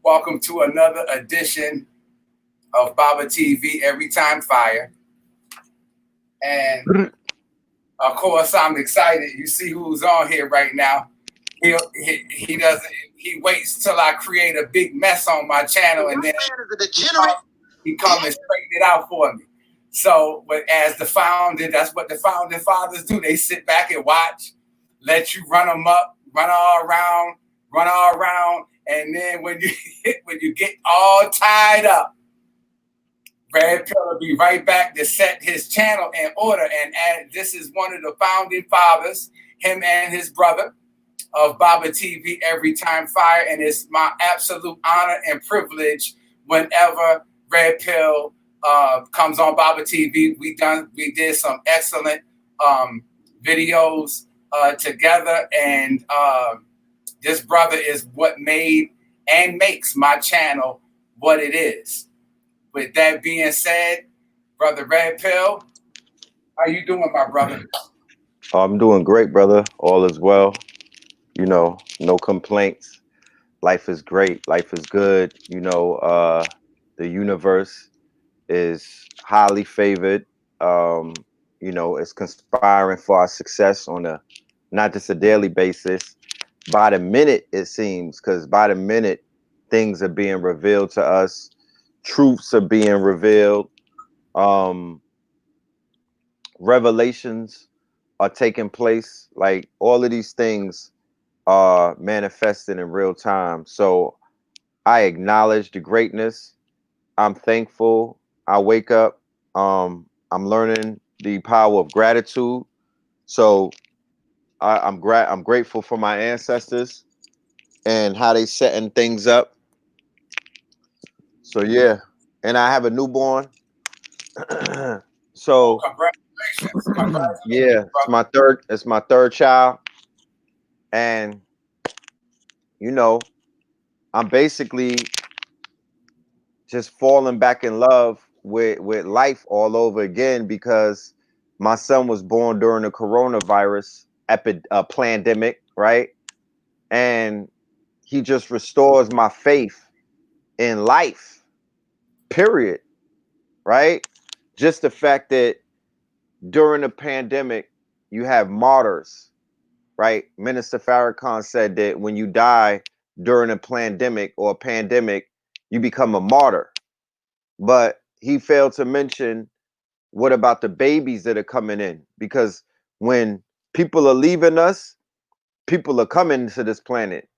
Welcome to another edition of Baba TV Every Time Fire. And of course, I'm excited. You see who's on here right now. He doesn't. He waits till I create a big mess on my channel, and then he comes and straighten it out for me. So, but as the founder, that's what the founding fathers do. They sit back and watch, let you run them up, run all around, and then when you get all tied up, Red Pill will be right back to set his channel in order. And this is one of the founding fathers, him and his brother, of Baba TV Every Time Fire. And it's my absolute honor and privilege whenever Red Pill comes on Baba TV. We did some excellent videos together. And this brother is what made and makes my channel what it is. With that being said, Brother Red Pill, how you doing, my brother? I'm doing great, brother. All is well. You know, no complaints. Life is great. Life is good. The universe is highly favored. Um, it's conspiring for our success on a not just a daily basis, by the minute it seems, because by the minute things are being revealed to us, truths are being revealed. Um, Revelations are taking place. Like all of these things are manifested in real time. So I acknowledge the greatness. I'm thankful. I wake up. I'm learning the power of gratitude. So I'm grateful for my ancestors and how they setting things up. So yeah, and I have a newborn. Oh, So congratulations. Congratulations, yeah, brother. it's my third child, and you know, I'm basically just falling back in love with life all over again because my son was born during the coronavirus pandemic, right? And he just restores my faith in life, period, right? Just the fact that during the pandemic, you have martyrs, right? Minister Farrakhan said that when you die during a pandemic or a pandemic, you become a martyr. But he failed to mention what about the babies that are coming in? Because when people are leaving us, people are coming to this planet.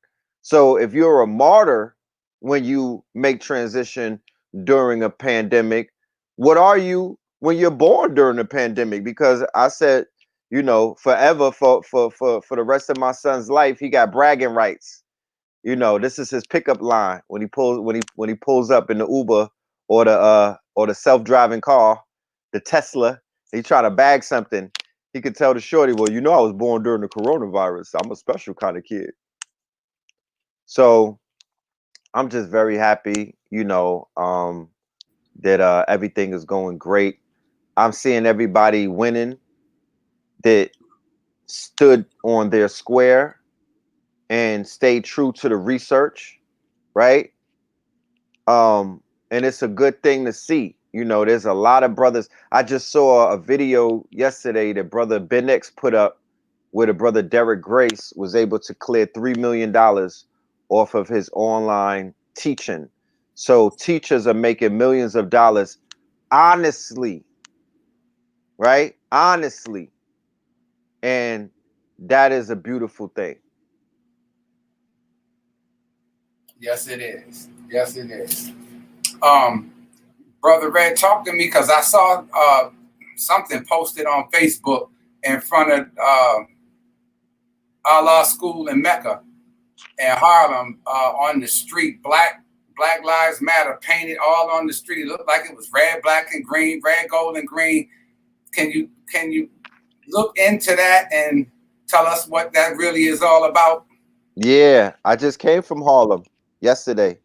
So if you're a martyr when you make transition during a pandemic, what are you when you're born during a pandemic? Because I said, forever for the rest of my son's life, he got bragging rights. This is his pickup line when he pulls up in the Uber or the self-driving car, the Tesla. He try to bag something. He could tell the shorty, well, I was born during the coronavirus. I'm a special kind of kid. So I'm just very happy, that everything is going great. I'm seeing everybody winning that stood on their square and stayed true to the research, right? And it's a good thing to see. There's a lot of brothers. I just saw a video yesterday that brother Ben X put up where the brother Derek Grace was able to clear $3 million off of his online teaching. So teachers are making millions of dollars honestly, right? Honestly. And that is a beautiful thing. Yes, it is. Yes, it is. Um, Brother Red, talk to me because I saw something posted on Facebook in front of Allah School in Mecca in Harlem on the street. Black Lives Matter painted all on the street. It looked like it was red, black, and green, red, gold, and green. Can you look into that and tell us what that really is all about? Yeah, I just came from Harlem yesterday.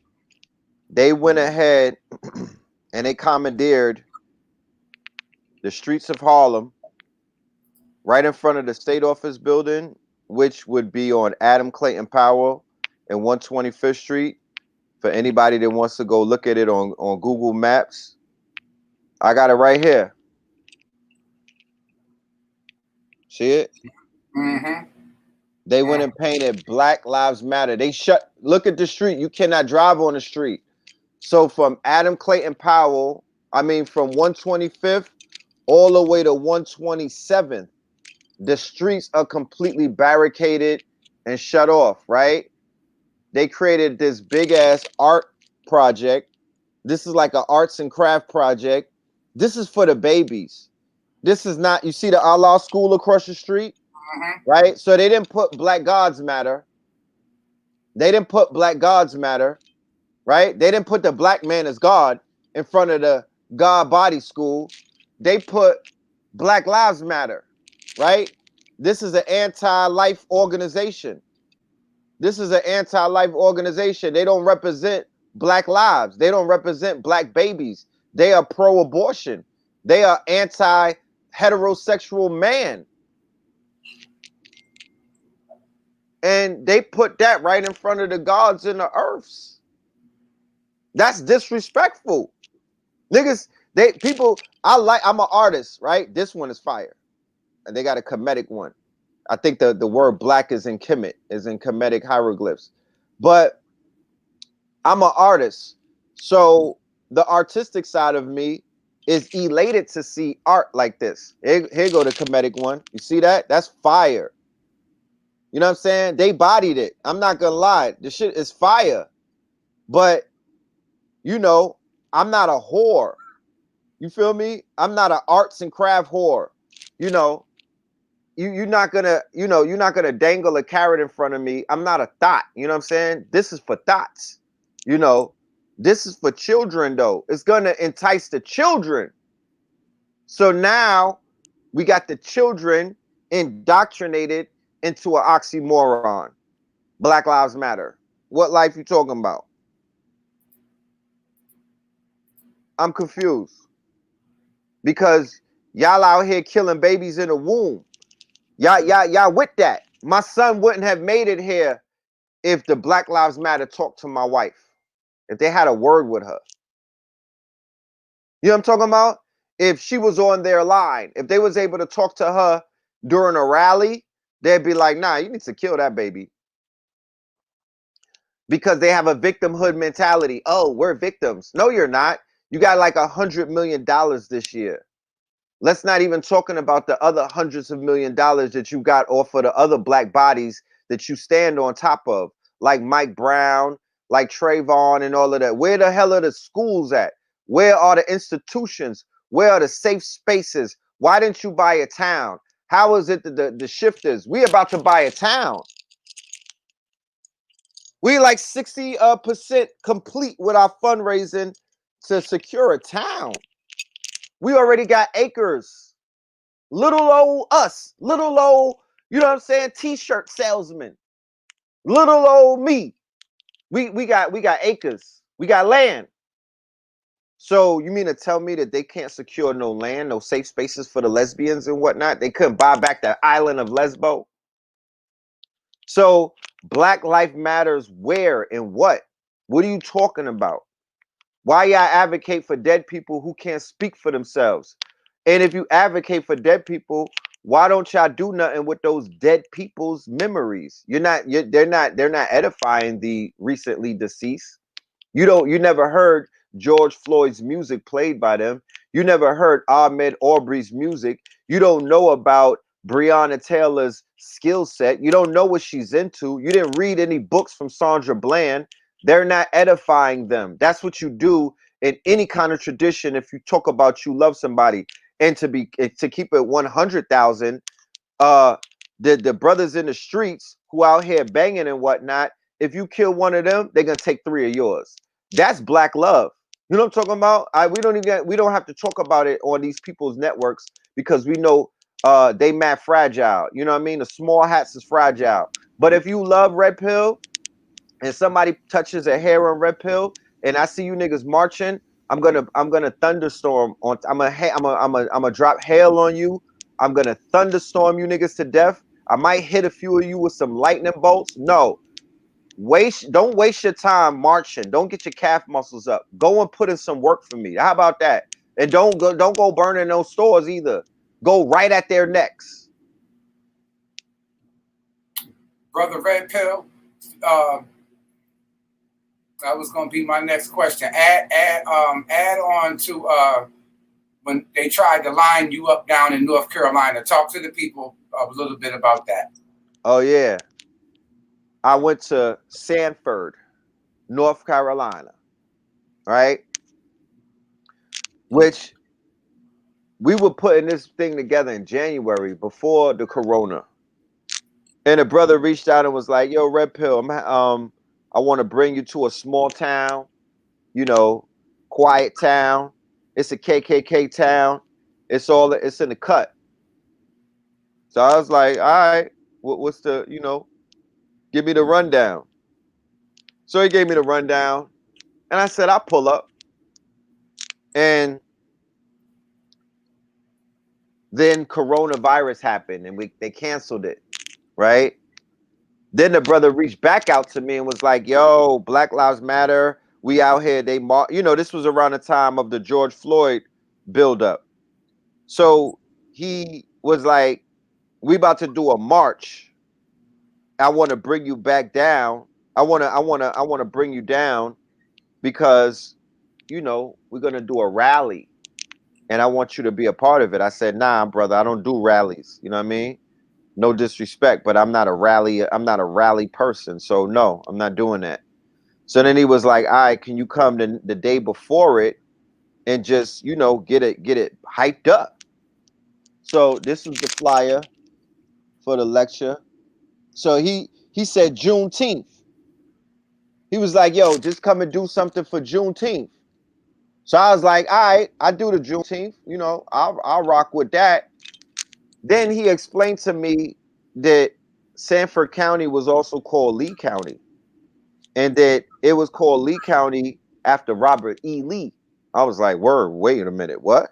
They went ahead and they commandeered the streets of Harlem right in front of the state office building, which would be on Adam Clayton Powell and 125th Street. For anybody that wants to go look at it on Google Maps, I got it right here. See it? Mm-hmm. They went and painted Black Lives Matter. They shut, look at the street. You cannot drive on the street. So from Adam Clayton Powell, I mean from 125th all the way to 127th, the streets are completely barricaded and shut off, right? They created this big ass art project. This is like an arts and craft project. This is for the babies. This is not, you see the Allah school across the street, right? So they didn't put Black Gods Matter. They didn't put Black Gods Matter, right? They didn't put the black man as God in front of the God body school. They put Black Lives Matter, right? This is an anti-life organization. This is an anti-life organization. They don't represent black lives. They don't represent black babies. They are pro-abortion. They are anti-heterosexual man. And they put that right in front of the gods and the earths. That's disrespectful. Niggas, I'm an artist, right? This one is fire. And they got a Kemetic one. I think the word black is in Kemet, is in Kemetic hieroglyphs. But I'm an artist. So the artistic side of me is elated to see art like this. Here go the Kemetic one. You see that? That's fire. You know what I'm saying? They bodied it. I'm not gonna lie. The shit is fire. But, you know, I'm not a whore. You feel me? I'm not an arts and craft whore. You know, you're not gonna, you're not gonna dangle a carrot in front of me. I'm not a thought. You know what I'm saying? This is for thoughts. You know, this is for children though. It's gonna entice the children. So now we got the children indoctrinated into an oxymoron. Black Lives Matter. What life you talking about? I'm confused. Because y'all out here killing babies in the womb. Y'all with that. My son wouldn't have made it here if the Black Lives Matter talked to my wife. If they had a word with her. You know what I'm talking about? If she was on their line, if they was able to talk to her during a rally, they'd be like, nah, you need to kill that baby. Because they have a victimhood mentality. Oh, we're victims. No, you're not. You got like $100 million this year. Let's not even talking about the other hundreds of $1,000,000 that you got off of the other black bodies that you stand on top of, like Mike Brown, like Trayvon and all of that. Where the hell are the schools at? Where are the institutions? Where are the safe spaces? Why didn't you buy a town? How is it that the shifters? We about to buy a town. We like 60% complete with our fundraising to secure a town. We already got acres. Little old us, little old, you know what I'm saying, t-shirt salesman. Little old me. We got acres. We got land. So you mean to tell me that they can't secure no land, no safe spaces for the lesbians and whatnot? They couldn't buy back the island of Lesbo? So Black Life Matters where and what? What are you talking about? Why y'all advocate for dead people who can't speak for themselves? And if you advocate for dead people, why don't y'all do nothing with those dead people's memories? They're not edifying the recently deceased. You never heard George Floyd's music played by them. You never heard Ahmaud Arbery's music. You don't know about Breonna Taylor's skill set. You don't know what she's into. You didn't read any books from Sandra Bland. They're not edifying them. That's what you do in any kind of tradition. If you talk about you love somebody, and to keep it 100,000, the brothers in the streets who out here banging and whatnot, if you kill one of them, they're gonna take 3 of yours. That's black love. You know what I'm talking about? We don't have to talk about it on these people's networks because we know they mad fragile. You know what I mean? The small hats is fragile. But if you love Red Pill and somebody touches a hair on Red Pill and I see you niggas marching, I'm gonna thunderstorm on. I'm gonna drop hail on you. I'm gonna thunderstorm you niggas to death. I might hit a few of you with some lightning bolts. No, Don't waste your time marching. Don't get your calf muscles up. Go and put in some work for me. How about that? And don't go burning those stores either. Go right at their necks. Brother Red Pill, that was going to be my next question. Add on to when they tried to line you up down in North Carolina. Talk to the people a little bit about that. Oh yeah. I went to Sanford, North Carolina, right? Which we were putting this thing together in January before the corona. And a brother reached out and was like, "Yo, Red Pill, I want to bring you to a small town, you know, quiet town. It's a KKK town. It's in the cut." So I was like, "All right, what's the, give me the rundown." So he gave me the rundown, and I said, "I'll pull up." And then coronavirus happened, and they canceled it, right? Then the brother reached back out to me and was like, "Yo, Black Lives Matter. We out here. This was around the time of the George Floyd buildup. So he was like, we about to do a march. I want to bring you back down. I want to bring you down because, we're going to do a rally and I want you to be a part of it." I said, "Nah, brother, I don't do rallies. You know what I mean? No disrespect, but I'm not a rally person. So no, I'm not doing that." So then he was like, "All right, can you come the day before it and just, get it hyped up?" So this was the flyer for the lecture. So he said Juneteenth. He was like, "Yo, just come and do something for Juneteenth." So I was like, "All right, I do the Juneteenth. I'll rock with that." Then he explained to me that Sanford County was also called Lee County, and that it was called Lee County after Robert E. Lee. I was like, "Word, wait a minute, what?"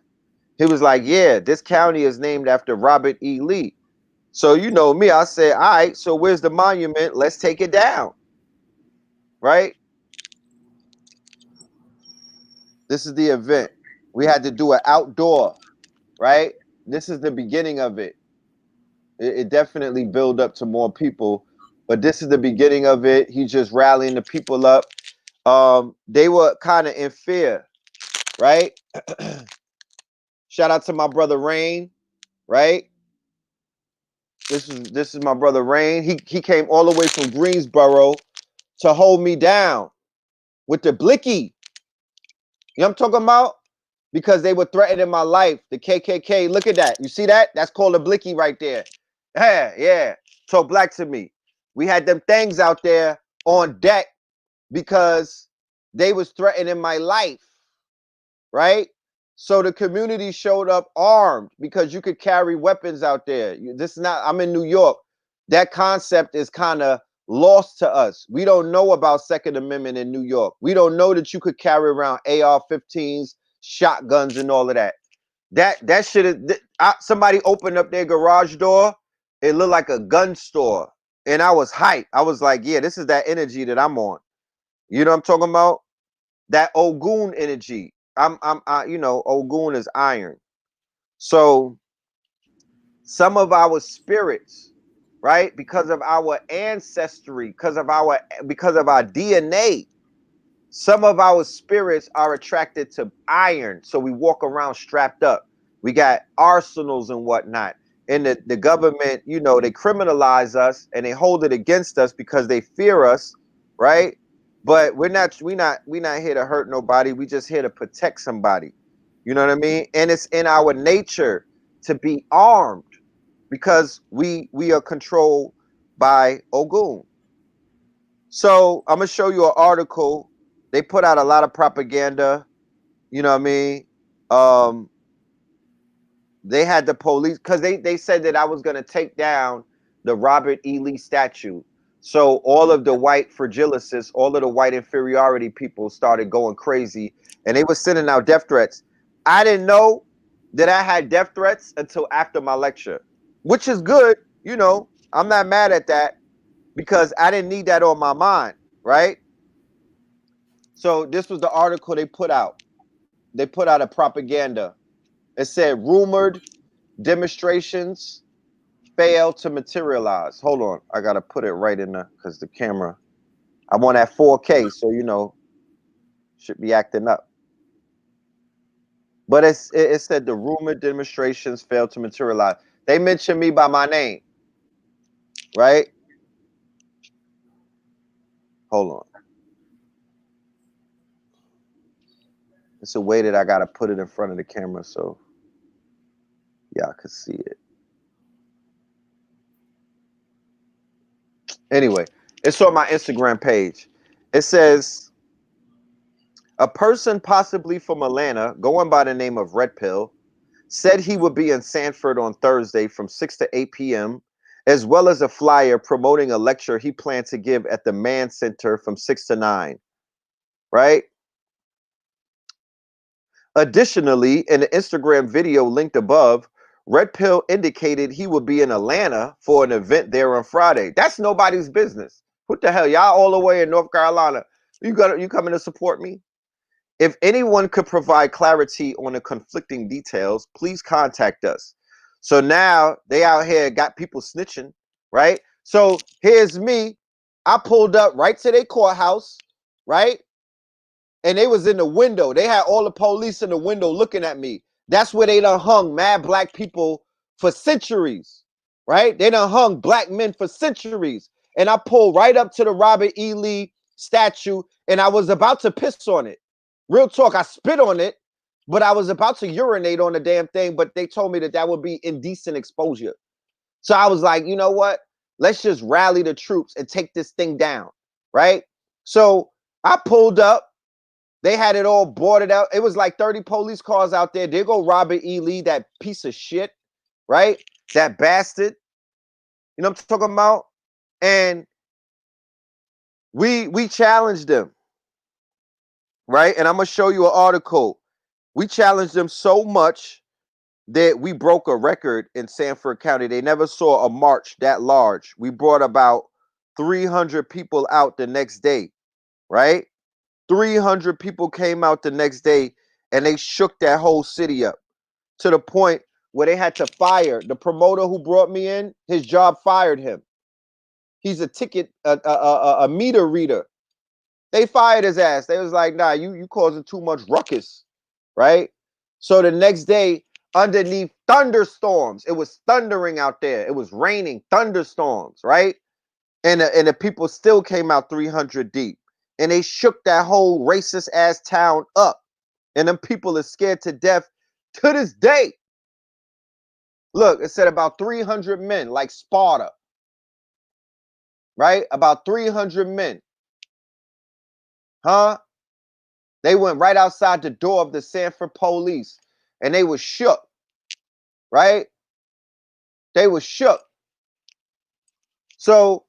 He was like, "Yeah, this county is named after Robert E. Lee." So you know me, I said, "All right, so where's the monument? Let's take it down." Right? This is the event. We had to do an outdoor, right? This is the beginning of it. It definitely build up to more people, but this is the beginning of it. He's just rallying the people up. They were kind of in fear, right? Shout out to my brother Rain, right? This is my brother Rain. He came all the way from Greensboro to hold me down with the blicky. You know what I'm talking about? Because they were threatening my life. The KKK, look at that. You see that? That's called a blicky right there. Yeah, yeah. Talk black to me. We had them things out there on deck because they was threatening my life, right? So the community showed up armed because you could carry weapons out there. This is not, I'm in New York. That concept is kind of lost to us. We don't know about Second Amendment in New York. We don't know that you could carry around AR-15s, shotguns, and all of that. That shit is, somebody opened up their garage door. It looked like a gun store. And I was hyped. I was like, yeah, this is that energy that I'm on. You know what I'm talking about? That Ogun energy. Ogun is iron. So some of our spirits, right? Because of our ancestry, because of our DNA, some of our spirits are attracted to iron. So we walk around strapped up. We got arsenals and whatnot. And the government, they criminalize us and they hold it against us because they fear us, right? But we're not here to hurt nobody. We just here to protect somebody. You know what I mean? And it's in our nature to be armed because we are controlled by Ogun. So I'm gonna show you an article. They put out a lot of propaganda. You know what I mean? Um, they had the police because they said that I was gonna take down the Robert E. Lee statue. So all of the white fragilicists, all of the white inferiority people started going crazy, and they were sending out death threats. I didn't know that I had death threats until after my lecture, which is good. I'm not mad at that. because I didn't need that on my mind, right? So this was the article they put out. They put out a propaganda. It said rumored demonstrations fail to materialize. Hold on, I gotta put it right in there because the camera. I want at 4K, so should be acting up. But it said the rumored demonstrations failed to materialize. They mentioned me by my name, right? Hold on. It's a way that I gotta put it in front of the camera so y'all could see it. Anyway, it's on my Instagram page. It says a person possibly from Atlanta, going by the name of Red Pill, said he would be in Sanford on Thursday from 6 to 8 p.m., as well as a flyer promoting a lecture he planned to give at the Mann Center from 6 to 9, right? Additionally, in the Instagram video linked above, Red Pill indicated he would be in Atlanta for an event there on Friday. That's nobody's business. What the hell? Y'all all the way in North Carolina. You coming to support me? If anyone could provide clarity on the conflicting details, please contact us. So now they out here got people snitching, right? So here's me. I pulled up right to their courthouse, right? And they was in the window. They had all the police in the window looking at me. That's where they done hung mad black people for centuries, right? They done hung black men for centuries. And I pulled right up to the Robert E. Lee statue and I was about to piss on it. Real talk, I spit on it, but I was about to urinate on the damn thing, but they told me that would be indecent exposure. So I was like, you know what? Let's just rally the troops and take this thing down, right? So I pulled up. They had it all boarded out. It was like 30 police cars out there. There go Robert E. Lee, that piece of shit, right? That bastard. You know what I'm talking about? And we challenged them, right? And I'm gonna show you an article. We challenged them so much that we broke a record in Sanford County. They never saw a march that large. We brought about 300 people out the next day, right? 300 people came out the next day and they shook that whole city up to the point where they had to fire the promoter who brought me in. His job fired him. He's a ticket, a meter reader. They fired his ass. They was like, nah, you causing too much ruckus, right? So the next day, underneath thunderstorms, it was thundering out there. It was raining, thunderstorms, right? And the people still came out 300 deep. And they shook that whole racist ass town up. And them people are scared to death to this day. Look, it said about 300 men, like Sparta, right? About 300 men. Huh? They went right outside the door of the Sanford police and they were shook, right? They were shook. So,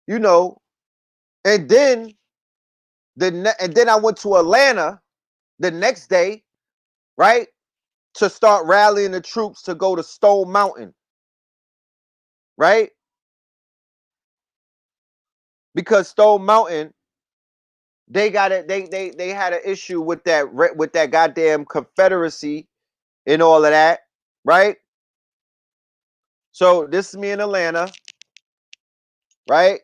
and then I went to Atlanta the next day, right? To start rallying the troops to go to Stone Mountain, right? Because Stone Mountain, they got it. They had an issue with that goddamn Confederacy and all of that, right? So this is me in Atlanta, right?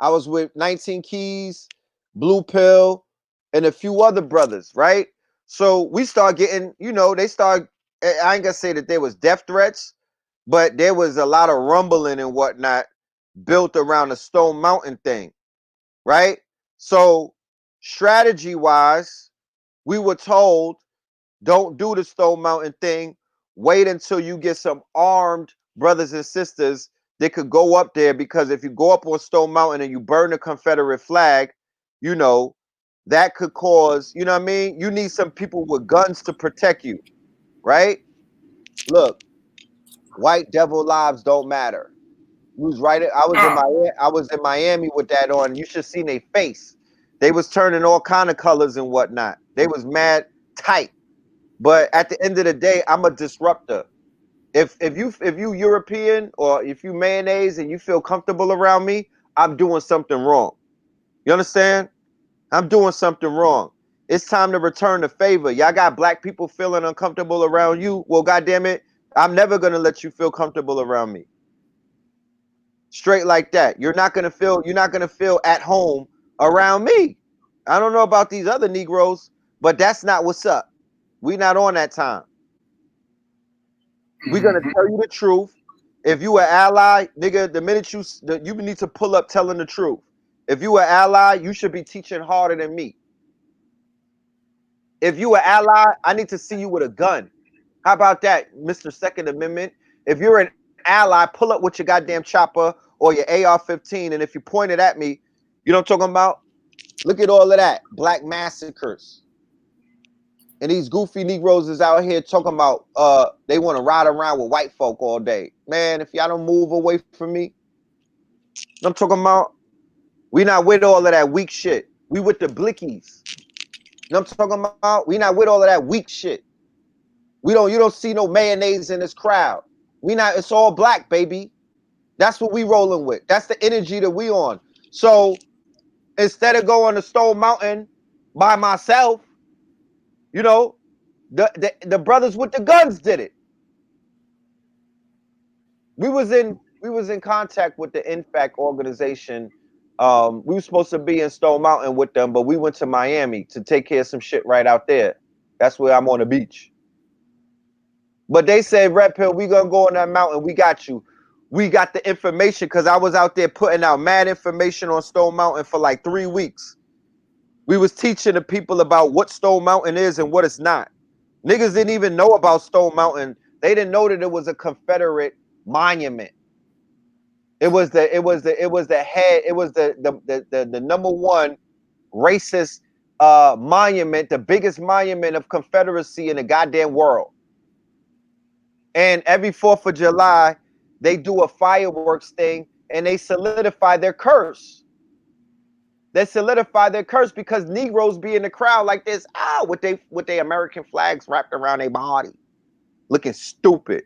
I was with 19 Keys, Blue Pill, and a few other brothers, right? So we start getting, they start. I ain't gonna say that there was death threats, but there was a lot of rumbling and whatnot built around the Stone Mountain thing, right? So strategy wise, we were told, don't do the Stone Mountain thing. Wait until you get some armed brothers and sisters that could go up there, because if you go up on Stone Mountain and you burn the Confederate flag, that could cause, you know what I mean? You need some people with guns to protect you, right? Look, white devil lives don't matter. You was right. I was in Miami with that on. You should see their face. They was turning all kind of colors and whatnot. They was mad tight. But at the end of the day, I'm a disruptor. If you European or if you mayonnaise and you feel comfortable around me, I'm doing something wrong. You understand? I'm doing something wrong. It's time to return the favor. Y'all got black people feeling uncomfortable around you. Well, goddamn it, I'm never gonna let you feel comfortable around me. Straight like that. You're not gonna feel at home around me. I don't know about these other Negroes, but that's not what's up. We not on that time. We're gonna tell you the truth. If you an ally, nigga, the minute you need to pull up telling the truth. If you an ally, you should be teaching harder than me. If you an ally, I need to see you with a gun. How about that, Mr. Second Amendment? If you're an ally, pull up with your goddamn chopper or your AR-15, and if you point it at me, you know what I'm talking about? Look at all of that. Black massacres. And these goofy Negroes is out here talking about they want to ride around with white folk all day. Man, if y'all don't move away from me, I'm talking about we not with all of that weak shit. We with the blickies. You know what I'm talking about? We not with all of that weak shit. You don't see no mayonnaise in this crowd. We not, it's all black, baby. That's what we rolling with. That's the energy that we on. So instead of going to Stone Mountain by myself, you know, the brothers with the guns did it. We was in contact with the INFAC organization. We were supposed to be in Stone Mountain with them, but we went to Miami to take care of some shit right out there. That's where I'm on the beach. But they said, Red Pill, we gonna go on that mountain. We got you. We got the information because I was out there putting out mad information on Stone Mountain for like 3 weeks. We was teaching the people about what Stone Mountain is and what it's not. Niggas didn't even know about Stone Mountain. They didn't know that it was a Confederate monument. It was the number one racist monument, the biggest monument of Confederacy in the goddamn world. And every 4th of July, they do a fireworks thing and they solidify their curse. They solidify their curse because Negroes be in the crowd like this, with they American flags wrapped around their body, looking stupid.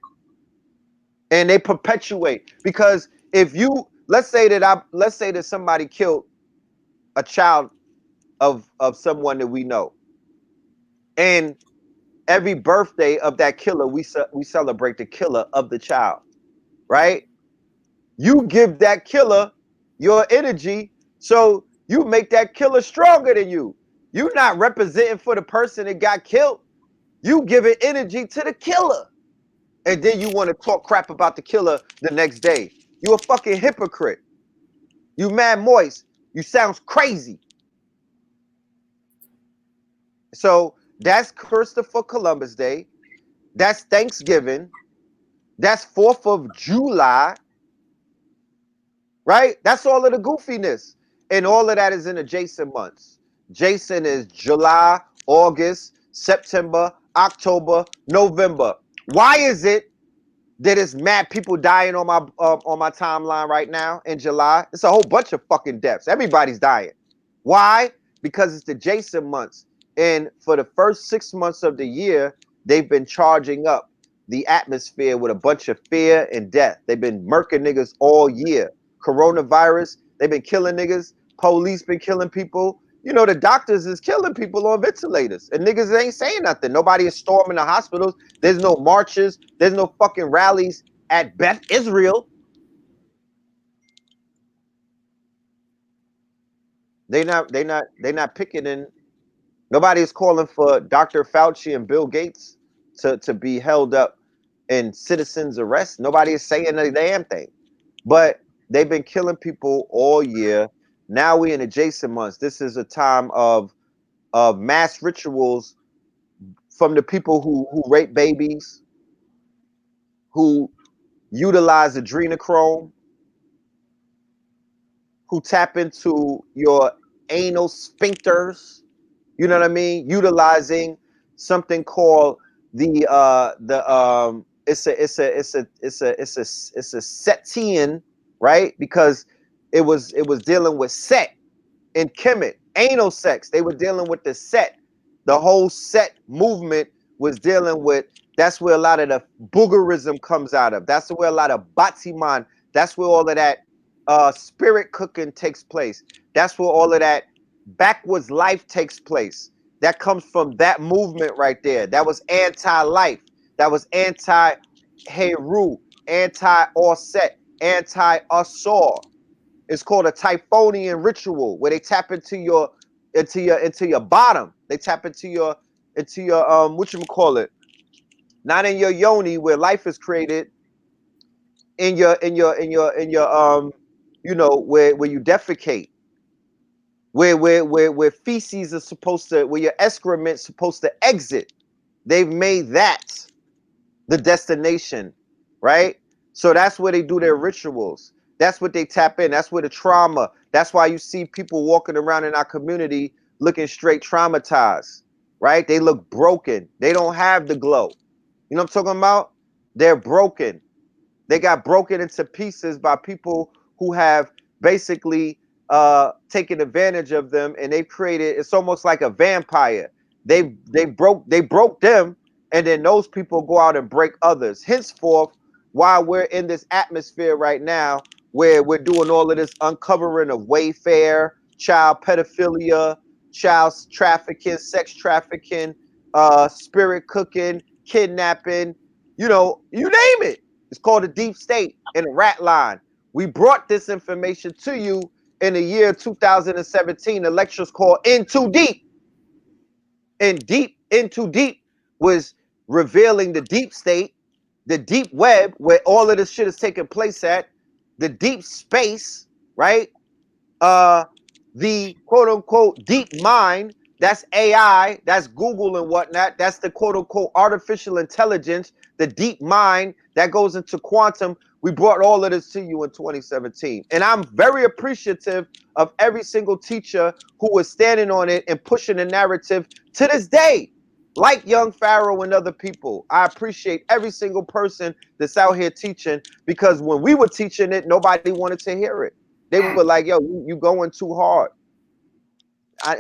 And they perpetuate because if you let's say that somebody killed a child of someone that we know, and every birthday of that killer we celebrate the killer of the child, right? You give that killer your energy, so you make that killer stronger than you. You're not representing for the person that got killed. You giving energy to the killer. And then you want to talk crap about the killer the next day. You a fucking hypocrite. You mad moist. You sounds crazy. So that's Christopher Columbus Day. That's Thanksgiving. That's 4th of July. Right? That's all of the goofiness. And all of that is in adjacent months. Jason is July, August, September, October, November. Why is it that it's mad people dying on my timeline right now in July? It's a whole bunch of fucking deaths. Everybody's dying. Why? Because it's the Jason months. And for the first 6 months of the year, they've been charging up the atmosphere with a bunch of fear and death. They've been murking niggas all year. Coronavirus, they've been killing niggas. Police been killing people. You know, the doctors is killing people on ventilators. And niggas ain't saying nothing. Nobody is storming the hospitals. There's no marches. There's no fucking rallies at Beth Israel. They not picketing. Nobody is calling for Dr. Fauci and Bill Gates to be held up in citizens' arrest. Nobody is saying a damn thing. But they've been killing people all year. Now we in adjacent months. This is a time of mass rituals from the people who rape babies, who utilize adrenochrome, who tap into your anal sphincters. You know what I mean? Utilizing something called it's a Setian, right? Because it was dealing with Set and Kemet, anal sex. They were dealing with the Set. The whole Set movement was dealing with That's where a lot of the boogerism comes out of. That's where a lot of Batsiman, that's where all of that spirit cooking takes place. That's where all of that backwards life takes place. That comes from that movement right there. That was anti-life. That was anti-Heru, anti-Orset, anti-Asor. It's called a Typhonian ritual where they tap into your bottom. They tap into your what you call it? Not in your yoni where life is created, in your where you defecate, where feces are supposed to, where your excrement's supposed to exit. They've made that the destination, right? So that's where they do their rituals. That's what they tap in. That's where the trauma. That's why you see people walking around in our community looking straight traumatized, right? They look broken. They don't have the glow. You know what I'm talking about? They're broken. They got broken into pieces by people who have basically taken advantage of them, and they've created, it's almost like a vampire. They broke them, and then those people go out and break others. Henceforth, while we're in this atmosphere right now where we're doing all of this uncovering of wayfare, child pedophilia, child trafficking, sex trafficking, spirit cooking, kidnapping, you name it. It's called the deep state and the rat line. We brought this information to you in the year 2017. The lecture's called In Too Deep. And Into Deep was revealing the deep state, the deep web where all of this shit is taking place at, the deep space, right? The quote unquote deep mind, that's AI, that's Google and whatnot, that's the quote unquote artificial intelligence, the deep mind that goes into quantum. We brought all of this to you in 2017. And I'm very appreciative of every single teacher who was standing on it and pushing the narrative to this day, like Young Pharaoh and other people. I appreciate every single person that's out here teaching, because when we were teaching it, nobody wanted to hear it. They were like, yo, you going too hard. I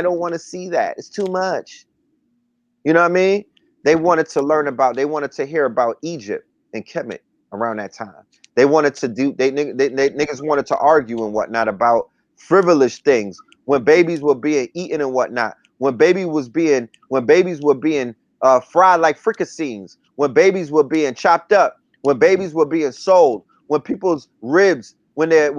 don't want to see that. It's too much. You know what I mean? They wanted to hear about Egypt and Kemet around that time. They wanted to niggas wanted to argue and whatnot about frivolous things when babies were being eaten and whatnot. When babies were being fried like fricassees, when babies were being chopped up, when babies were being sold, when people's ribs, when their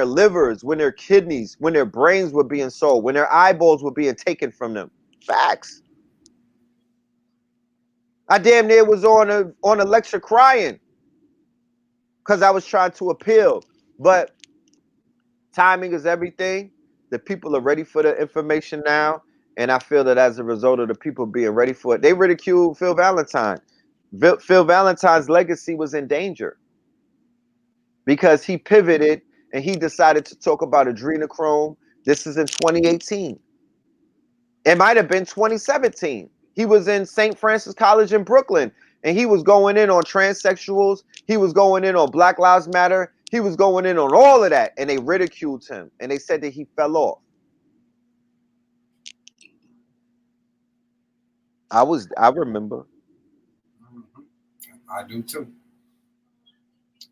livers, when their kidneys, when their brains were being sold, when their eyeballs were being taken from them. Facts. I damn near was on a lecture crying because I was trying to appeal. But timing is everything. The people are ready for the information now. And I feel that as a result of the people being ready for it, they ridiculed Phil Valentine. Phil Valentine's legacy was in danger because he pivoted and he decided to talk about adrenochrome. This is in 2018. It might have been 2017. He was in St. Francis College in Brooklyn, and he was going in on transsexuals. He was going in on Black Lives Matter. He was going in on all of that, and they ridiculed him, and they said that he fell off. I remember. I do too.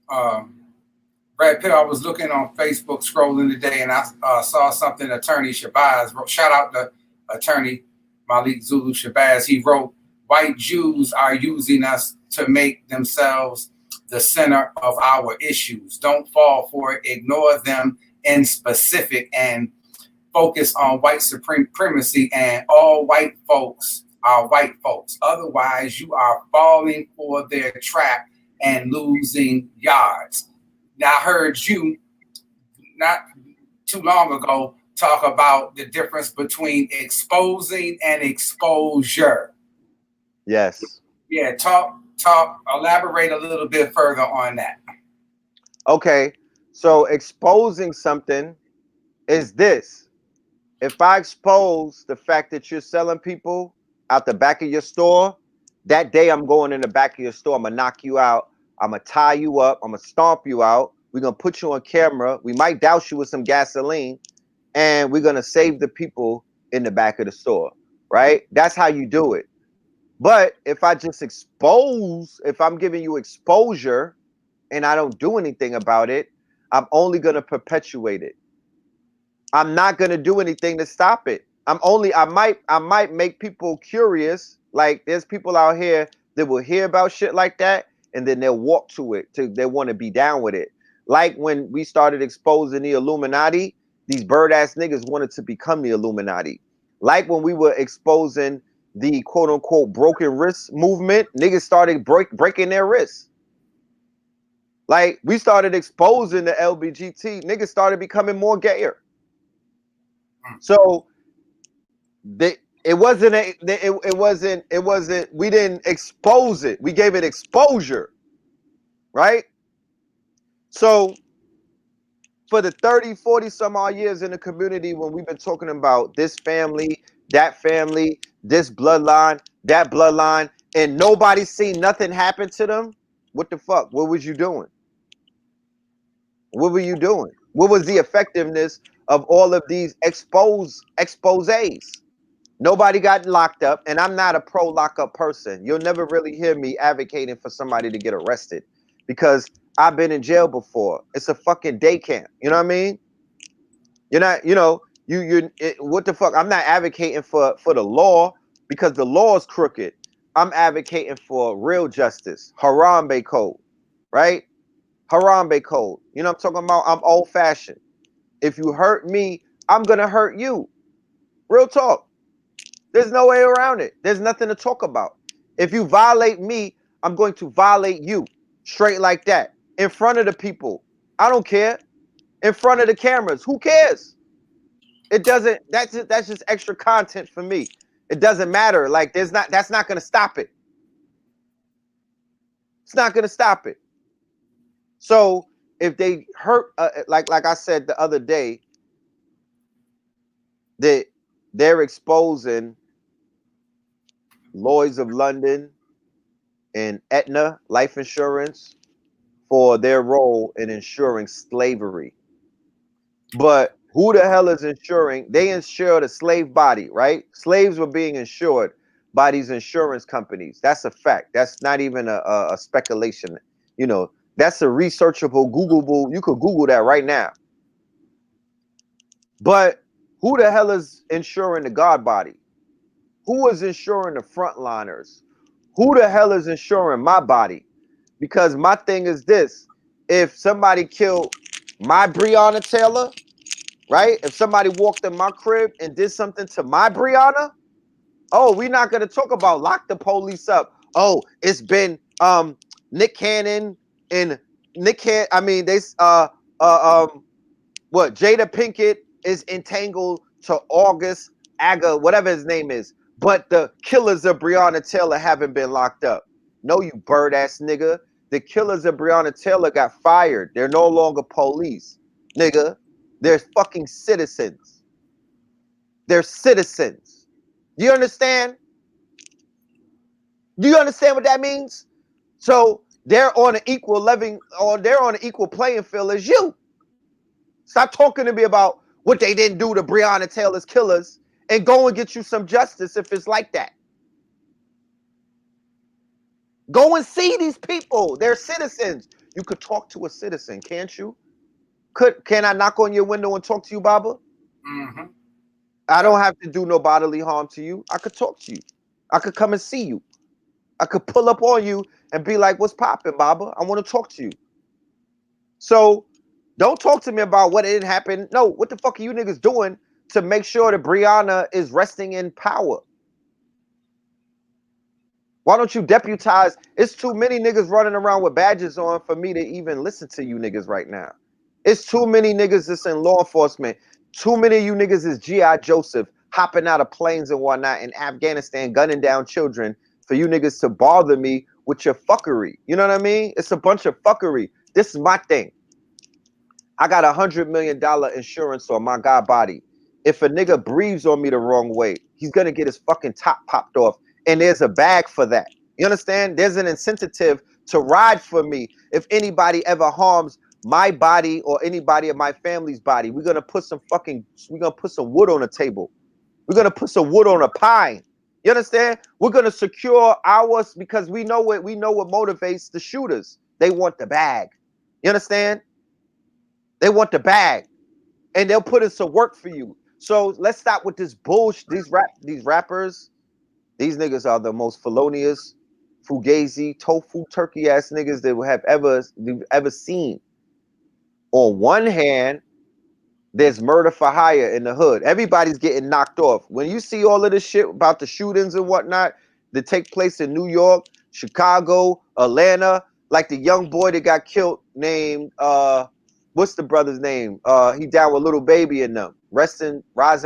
Brad Pitt, I was looking on Facebook, scrolling today, and I saw something Attorney Shabazz wrote. Shout out to Attorney Malik Zulu Shabazz. He wrote, "White Jews are using us to make themselves the center of our issues. Don't fall for it. Ignore them in specific and focus on white supremacy, and all white folks are white folks. Otherwise, you are falling for their trap and losing yards." Now, I heard you not too long ago talk about the difference between exposing and exposure. Yes. Yeah, elaborate a little bit further on that. Okay, so exposing something is this. If I expose the fact that you're selling people out the back of your store, that day I'm going in the back of your store. I'm going to knock you out. I'm going to tie you up. I'm going to stomp you out. We're going to put you on camera. We might douse you with some gasoline, and we're going to save the people in the back of the store, right? That's how you do it. But if I just expose, if I'm giving you exposure and I don't do anything about it, I'm only going to perpetuate it. I'm not going to do anything to stop it. I might make people curious. Like there's people out here that will hear about shit like that and then they'll walk to it to they want to be down with it. Like when we started exposing the Illuminati, these bird ass niggas wanted to become the Illuminati. Like when we were exposing the quote unquote broken wrist movement, niggas started breaking their wrists. Like we started exposing the LBGT, niggas started becoming more gayer. So it wasn't we didn't expose it, we gave it exposure, right? So for the 30-40 some odd years in the community, when we've been talking about this family, this bloodline, that bloodline, and nobody's seen nothing happen to them, what the fuck, what was you doing? What were you doing? What was the effectiveness of all of these exposés? Nobody got locked up, and I'm not a pro lockup person. You'll never really hear me advocating for somebody to get arrested because I've been in jail before. It's a fucking day camp. You know what I mean? You're not, what the fuck? I'm not advocating for the law because the law is crooked. I'm advocating for real justice, Harambe code, right? Harambe code. You know what I'm talking about? I'm old fashioned. If you hurt me, I'm gonna hurt you. Real talk. There's no way around it. There's nothing to talk about. If you violate me, I'm going to violate you. Straight like that. In front of the people. I don't care. In front of the cameras. Who cares? It doesn't, that's just extra content for me. It doesn't matter. Like that's not gonna stop it. It's not gonna stop it. So if they hurt, like I said the other day, that they're exposing Lloyd's of London and Aetna life insurance for their role in ensuring slavery. But who the hell is insuring? They insured a slave body, right? Slaves were being insured by these insurance companies. That's a fact. That's not even a speculation. You know, that's a researchable, Googleable. You could Google that right now. But who the hell is insuring the God body? Who is insuring the frontliners? Who the hell is insuring my body? Because my thing is this: if somebody killed my Breonna Taylor, right? If somebody walked in my crib and did something to my Breonna, oh, we're not gonna talk about lock the police up. Oh, it's been Nick Cannon and Nick Can. I mean, they what Jada Pinkett is entangled to August Aga, whatever his name is. But the killers of Breonna Taylor haven't been locked up. No, you bird ass nigga. The killers of Breonna Taylor got fired. They're no longer police, nigga. They're fucking citizens. They're citizens. Do you understand? Do you understand what that means? So they're on an equal level, or they're on an equal playing field as you. Stop talking to me about what they didn't do to Breonna Taylor's killers and go and get you some justice if it's like that. Go and see these people. They're citizens. You could talk to a citizen, can't you? Can I knock on your window and talk to you, Baba? Mm-hmm. I don't have to do no bodily harm to you. I could talk to you. I could come and see you. I could pull up on you and be like, what's popping, Baba? I want to talk to you. So don't talk to me about what didn't happen. No, what the fuck are you niggas doing to make sure that Breonna is resting in power? Why don't you deputize? It's too many niggas running around with badges on for me to even listen to you niggas right now. It's too many niggas that's in law enforcement. Too many of you niggas is G.I. Joseph hopping out of planes and whatnot in Afghanistan, gunning down children for you niggas to bother me with your fuckery. You know what I mean? It's a bunch of fuckery. This is my thing. I got $100 million insurance on my god body. If a nigga breathes on me the wrong way, he's gonna get his fucking top popped off. And there's a bag for that. You understand? There's an incentive to ride for me. If anybody ever harms my body or anybody of my family's body, we're gonna put some wood on the table. We're gonna put some wood on a pine. You understand? We're gonna secure ours because we know what motivates the shooters. They want the bag. You understand? They want the bag, and they'll put in some work for you. So let's stop with this bullshit. These rappers, these niggas are the most felonious, fugazi, tofu, turkey ass niggas that we have ever seen. On one hand, there's murder for hire in the hood. Everybody's getting knocked off. When you see all of this shit about the shootings and whatnot that take place in New York, Chicago, Atlanta, like the young boy that got killed named what's the brother's name? He down with Little Baby in them. Rising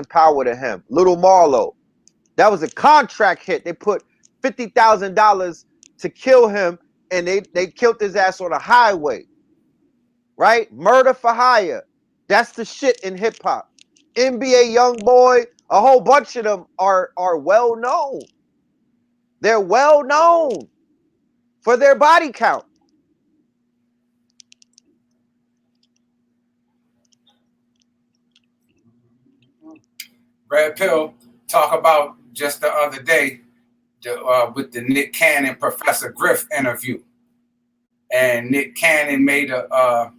power to him. Little Marlo. That was a contract hit. They put $50,000 to kill him, and they killed his ass on a highway. Right? Murder for hire. That's the shit in hip hop. NBA Youngboy, a whole bunch of them are well known. They're well known for their body count. Red Pill talk about just the other day with the Nick Cannon Professor Griff interview, and Nick Cannon made a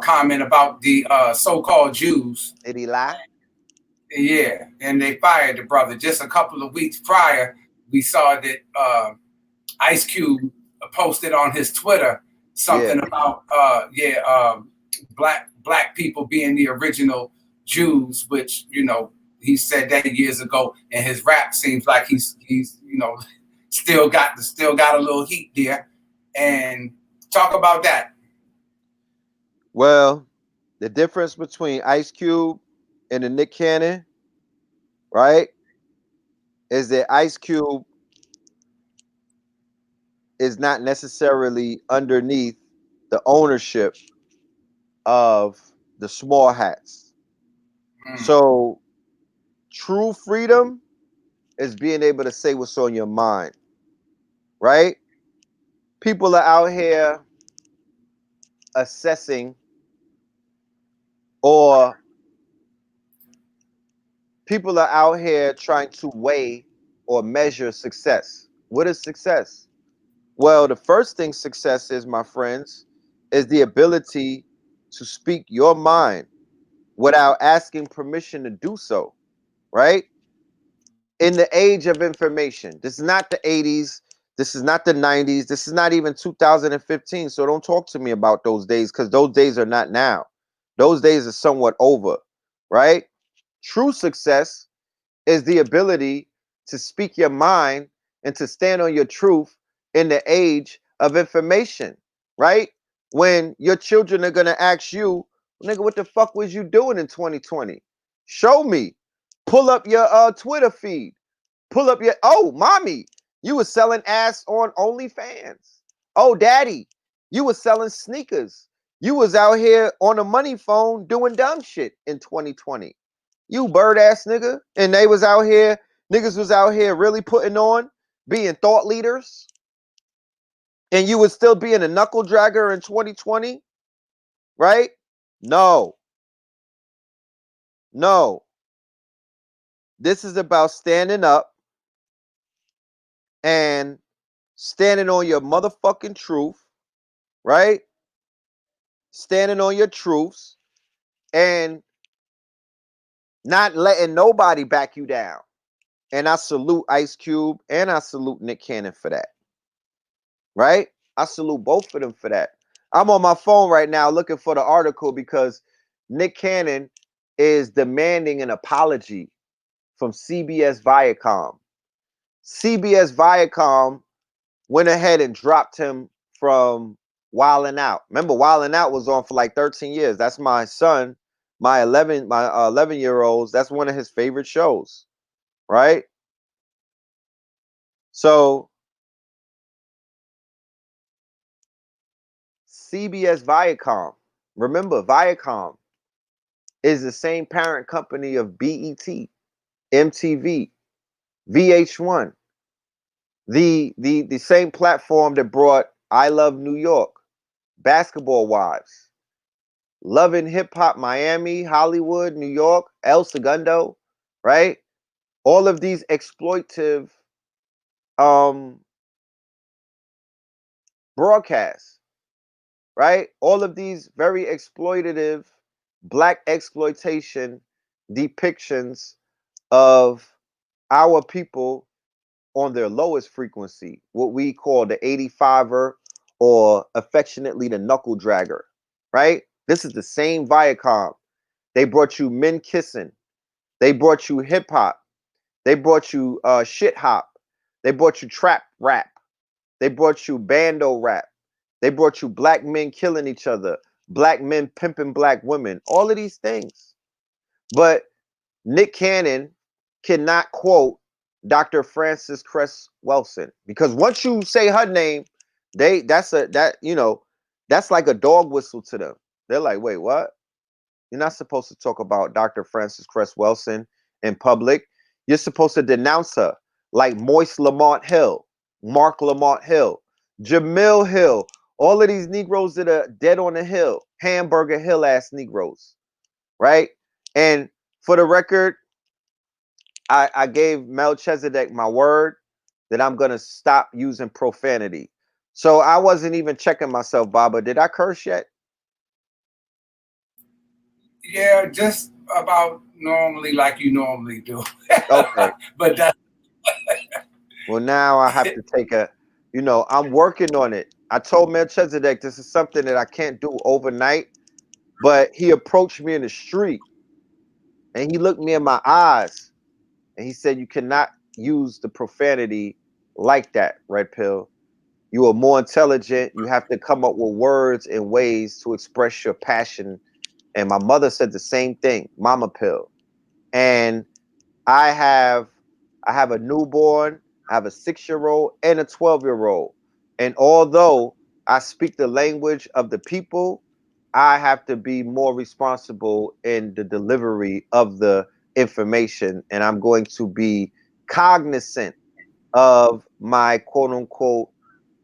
comment about the so-called Jews. Did he lie? Yeah, and they fired the brother. Just a couple of weeks prior, we saw that Ice Cube posted on his Twitter something about black people being the original Jews, which he said that years ago. And his rap seems like he's still got a little heat there. And talk about that. Well, the difference between Ice Cube and the Nick Cannon, right, is that Ice Cube is not necessarily underneath the ownership of the small hats. So true freedom is being able to say what's on your mind, right? People are out here assessing, or people are out here trying to weigh or measure success. What is success? Well, the first thing success is, my friends, is the ability to speak your mind without asking permission to do so, right? In the age of information, this is not the 80s, this is not the 90s, this is not even 2015. So don't talk to me about those days, because those days are not now. Those days are somewhat over, right? True success is the ability to speak your mind and to stand on your truth in the age of information, right? When your children are going to ask you, nigga, what the fuck was you doing in 2020? Show me. Pull up your Twitter feed. Pull up your, oh, mommy, you was selling ass on OnlyFans. Oh, daddy, you was selling sneakers. You was out here on a money phone doing dumb shit in 2020. You bird ass nigga. And they was out here, niggas was out here really putting on, being thought leaders. And you was still being a knuckle dragger in 2020, right? No. No. This is about standing up and standing on your motherfucking truth, right? Standing on your truths and not letting nobody back you down. And I salute Ice Cube and I salute Nick Cannon for that. Right? I salute both of them for that. I'm on my phone right now looking for the article because Nick Cannon is demanding an apology from CBS Viacom. CBS Viacom went ahead and dropped him from Wildin' Out. Remember, Wildin' Out was on for like 13 years. That's my son, my 11-year-olds. That's one of his favorite shows, right? So CBS Viacom, remember, Viacom is the same parent company of BET, MTV, VH1, the same platform that brought I Love New York, Basketball Wives, Loving Hip Hop Miami, Hollywood, New York, El Segundo, right? all of these exploitive um broadcasts, right? All of these very exploitative black exploitation depictions of our people on their lowest frequency, what we call the 85er, or affectionately the knuckle dragger, right? This is the same Viacom. They brought you men kissing. They brought you hip hop. They brought you shit hop. They brought you trap rap. They brought you bando rap. They brought you black men killing each other, black men pimping black women, all of these things. But Nick Cannon cannot quote Dr. Frances Cress Welsing, because once you say her name, that's like a dog whistle to them. They're like, wait, what? You're not supposed to talk about Dr. Frances Cress Welsing in public. You're supposed to denounce her, like Moise Lamont Hill, Mark Lamont Hill, Jamil Hill, all of these Negroes that are dead on the hill, Hamburger Hill ass Negroes, right? And for the record, I gave Melchizedek my word that I'm gonna stop using profanity. So I wasn't even checking myself, Baba. Did I curse yet? Yeah, just about normally like you normally do. Okay. But that, Well, now I have to take I'm working on it. I told Melchizedek this is something that I can't do overnight, but he approached me in the street and he looked me in my eyes and he said, you cannot use the profanity like that, Red Pill. You are more intelligent. You have to come up with words and ways to express your passion. And my mother said the same thing, Mama Pill. And I have I have a newborn, I have a 6-year-old and a 12-year-old. And although I speak the language of the people, I have to be more responsible in the delivery of the information. And I'm going to be cognizant of my quote unquote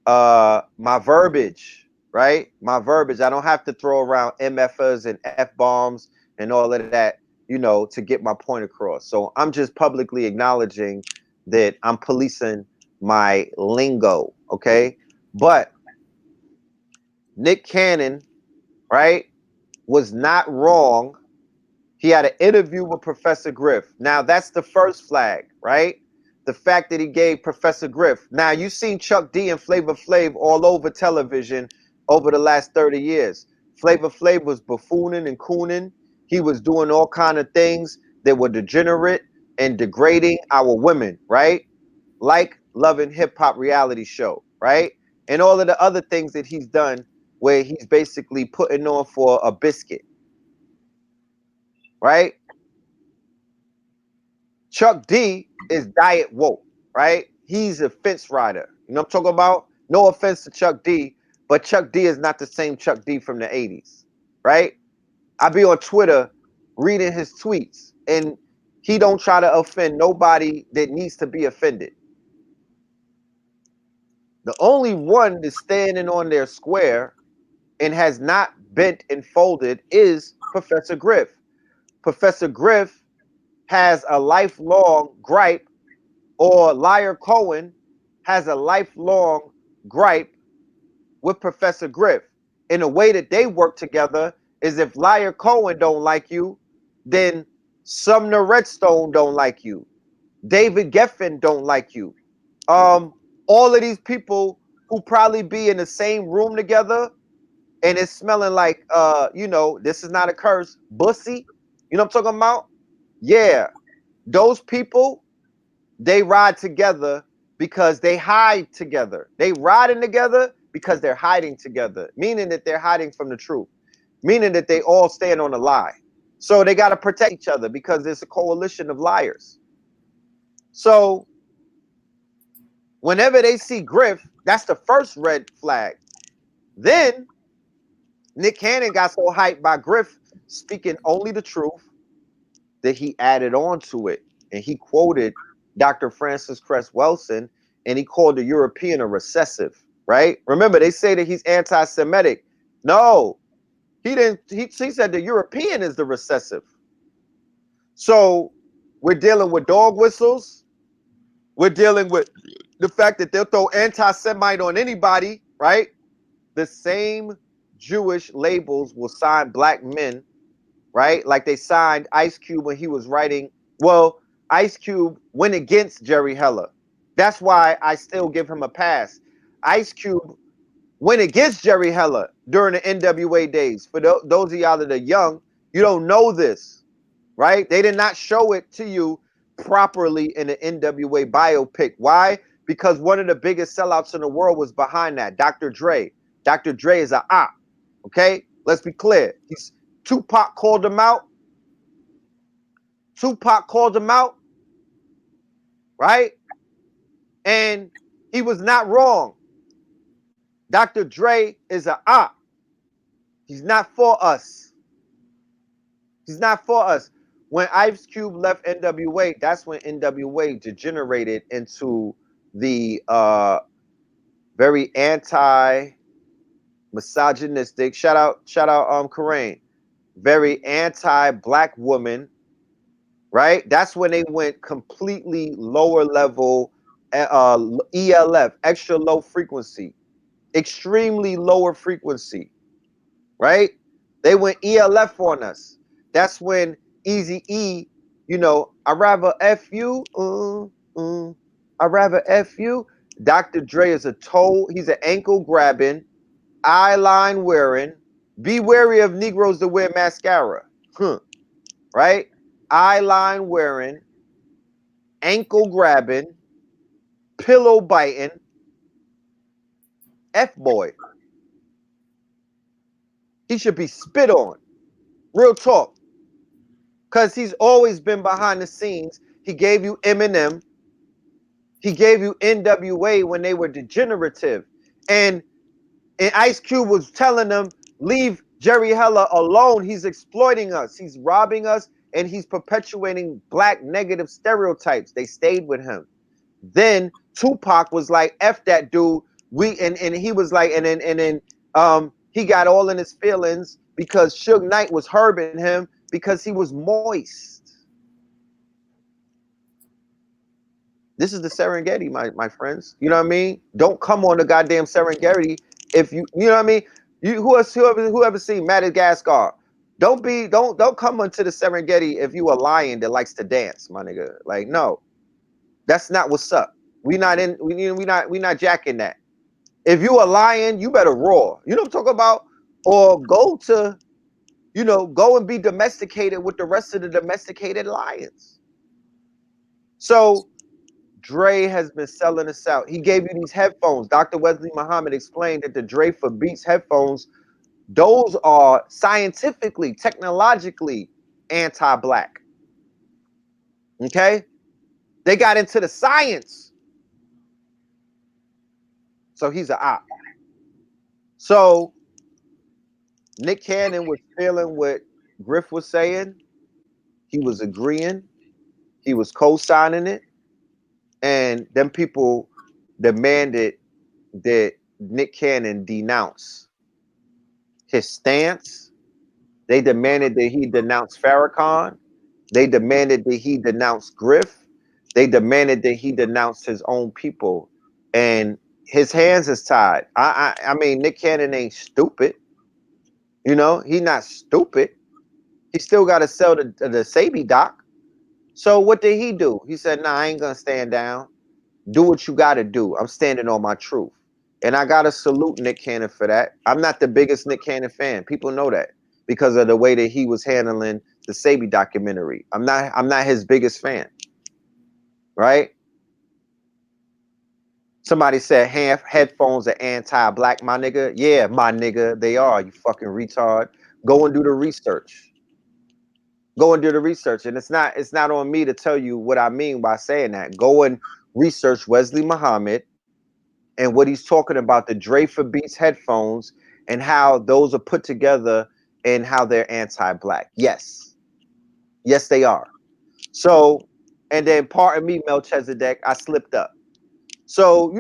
my verbiage, right? My verbiage. I don't have to throw around MFers and F bombs and all of that, to get my point across. So I'm just publicly acknowledging that I'm policing my lingo, okay? But Nick Cannon, right, was not wrong. He had an interview with Professor Griff. Now that's the first flag, right? The fact that he gave Professor Griff. Now you've seen Chuck D and Flavor Flav all over television over the last 30 years. Flavor Flav was buffooning and cooning. He was doing all kind of things that were degenerate and degrading our women, right? Like Love and Hip Hop reality show, right? And all of the other things that he's done where he's basically putting on for a biscuit, right? Chuck D is diet woke, right? He's a fence rider. You know what I'm talking about? No offense to Chuck D, but Chuck D is not the same Chuck D from the 80s, right? I be on Twitter reading his tweets, and he don't try to offend nobody that needs to be offended. The only one that's standing on their square and has not bent and folded is Professor Griff. Professor Griff has a lifelong gripe, or Liar Cohen has a lifelong gripe with Professor Griff. In a way that they work together is, if Liar Cohen don't like you, then Sumner Redstone don't like you. David Geffen don't like you. All of these people who probably be in the same room together and it's smelling like this is not a curse, bussy. You know what I'm talking about? Yeah. Those people, they ride together because they hide together. They riding together because they're hiding together, meaning that they're hiding from the truth, meaning that they all stand on a lie. So they got to protect each other because there's a coalition of liars. So whenever they see Griff, that's the first red flag. Then Nick Cannon got so hyped by Griff speaking only the truth that he added on to it. And he quoted Dr. Frances Cress Welsing, and he called the European a recessive, right? Remember, they say that he's anti-Semitic. No, he didn't. He said the European is the recessive. So We're dealing with dog whistles. We're dealing with the fact that they'll throw anti-Semite on anybody, right? The same Jewish labels will sign black men, right? Like they signed Ice Cube when he was writing. Well, Ice Cube went against Jerry Heller. That's why I still give him a pass. Ice Cube went against Jerry Heller during the NWA days. For those of y'all that are young, you don't know this, right? They did not show it to you properly in the NWA biopic. Why? Because one of the biggest sellouts in the world was behind that, Dr. Dre. Dr. Dre is a op, okay? Let's be clear. Tupac called him out. Tupac called him out, right? And he was not wrong. Dr. Dre is a op. He's not for us. He's not for us. When Ice Cube left NWA, that's when NWA degenerated into the very anti-misogynistic. Shout out, Kareem. Very anti-black woman, right? That's when they went completely lower level, ELF, extra low frequency, extremely lower frequency, right? They went ELF on us. That's when Easy E, I'd rather F you, I'd rather F you. Dr. Dre is he's an ankle grabbing, eye line wearing, be wary of Negroes that wear mascara, right? Eye line wearing, ankle grabbing, pillow biting, F boy. He should be spit on. Real talk. Because he's always been behind the scenes. He gave you Eminem. He gave you NWA when they were degenerative. And Ice Cube was telling them, leave Jerry Heller alone. He's exploiting us. He's robbing us. And he's perpetuating black negative stereotypes. They stayed with him. Then Tupac was like, F that dude. And he was like, and then he got all in his feelings because Suge Knight was herbing him because he was moist. This is the Serengeti, my friends. You know what I mean? Don't come on the goddamn Serengeti if you know what I mean? Whoever seen Madagascar. Don't come onto the Serengeti if you a lion that likes to dance, my nigga. Like, no. That's not what's up. We not jacking that. If you a lion, you better roar. You know what I'm talking about? Or go and be domesticated with the rest of the domesticated lions. So Dre has been selling us out. He gave you these headphones. Dr. Wesley Muhammad explained that the Dre for Beats headphones, those are scientifically, technologically anti-black. Okay? They got into the science. So he's an op. So Nick Cannon was feeling what Griff was saying. He was agreeing. He was co-signing it. And them people demanded that Nick Cannon denounce his stance. They demanded that he denounce Farrakhan. They demanded that he denounce Griff. They demanded that he denounce his own people. And his hands is tied. I mean, Nick Cannon ain't stupid. He's not stupid. He still got to sell the Sabi doc. So what did he do? He said, nah, I ain't going to stand down. Do what you got to do. I'm standing on my truth. And I got to salute Nick Cannon for that. I'm not the biggest Nick Cannon fan. People know that because of the way that he was handling the Sabi documentary. I'm not his biggest fan. Right? Somebody said headphones are anti-black, my nigga. Yeah, my nigga, they are, you fucking retard. Go and do the research. Go and do the research. And it's not on me to tell you what I mean by saying that. Go and research Wesley Muhammad and what he's talking about, the Dre for Beats headphones and how those are put together and how they're anti-black. Yes. Yes, they are. So, and then pardon me, Melchizedek, I slipped up. So,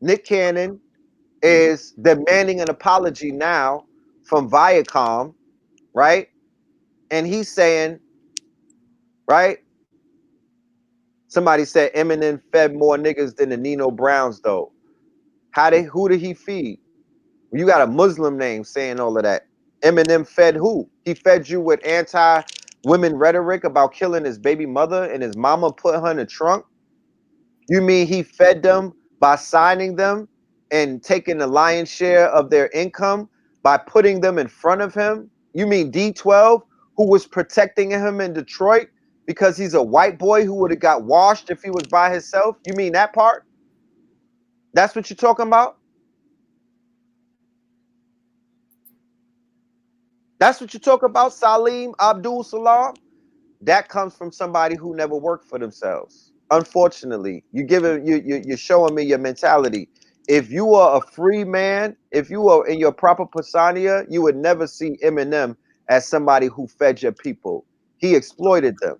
Nick Cannon is demanding an apology now from Viacom, right? And he's saying, right? Somebody said Eminem fed more niggas than the Nino Browns, though. Who did he feed? You got a Muslim name saying all of that. Eminem fed who? He fed you with anti-women rhetoric about killing his baby mother and his mama put her in the trunk? You mean he fed them by signing them and taking the lion's share of their income by putting them in front of him? You mean D12, who was protecting him in Detroit because he's a white boy who would have got washed if he was by himself? You mean that part? That's what you're talking about? That's what you talk about, Salim Abdul Salam? That comes from somebody who never worked for themselves. Unfortunately, you're showing me your mentality. If you are a free man, if you are in your proper persona, you would never see Eminem as somebody who fed your people. He exploited them.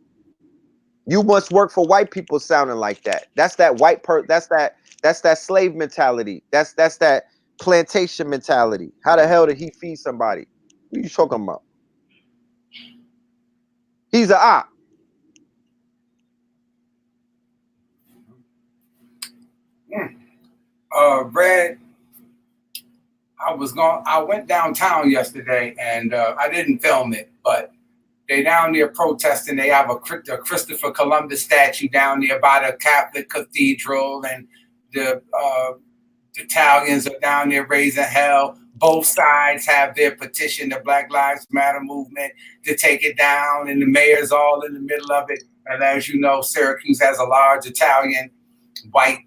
You must work for white people sounding like that. That's that that's that slave mentality. That's that plantation mentality. How the hell did he feed somebody? What are you talking about? He's a op. Red, I went downtown yesterday and I didn't film it, but they down there protesting. They have a Christopher Columbus statue down there by the Catholic Cathedral, and the Italians are down there raising hell. Both sides have their petition, the Black Lives Matter movement, to take it down, and the mayor's all in the middle of it. And as you know, Syracuse has a large Italian white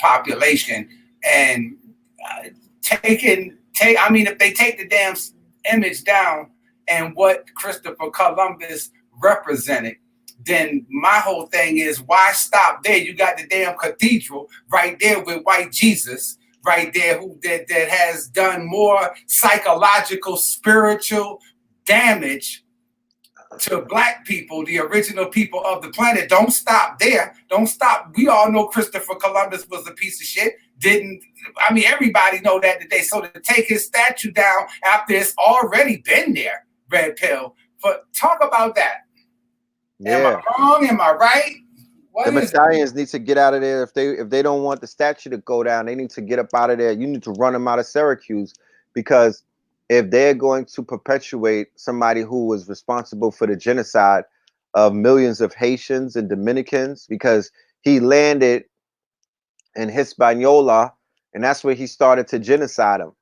population, and if they take the damn image down and what Christopher Columbus represented, then my whole thing is, why stop there? You got the damn cathedral right there with white Jesus right there, that has done more psychological, spiritual damage to black people, the original people of the planet. Don't stop there. Don't stop. We all know Christopher Columbus was a piece of shit. Everybody know that today. So to take his statue down after it's already been there, Red Pill. But talk about that. Yeah. Am I wrong? Am I right? The Italians need to get out of there. If they don't want the statue to go down, they need to get up out of there. You need to run them out of Syracuse, because if they're going to perpetuate somebody who was responsible for the genocide of millions of Haitians and Dominicans, because he landed in Hispaniola, and that's where he started to genocide them,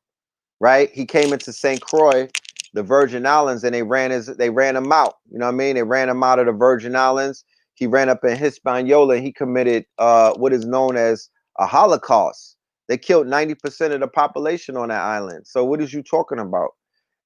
right? He came into St. Croix, the Virgin Islands, and they ran him out. You know what I mean? They ran him out of the Virgin Islands. He ran up in Hispaniola, and he committed what is known as a Holocaust. They killed 90% of the population on that island. So what is you talking about?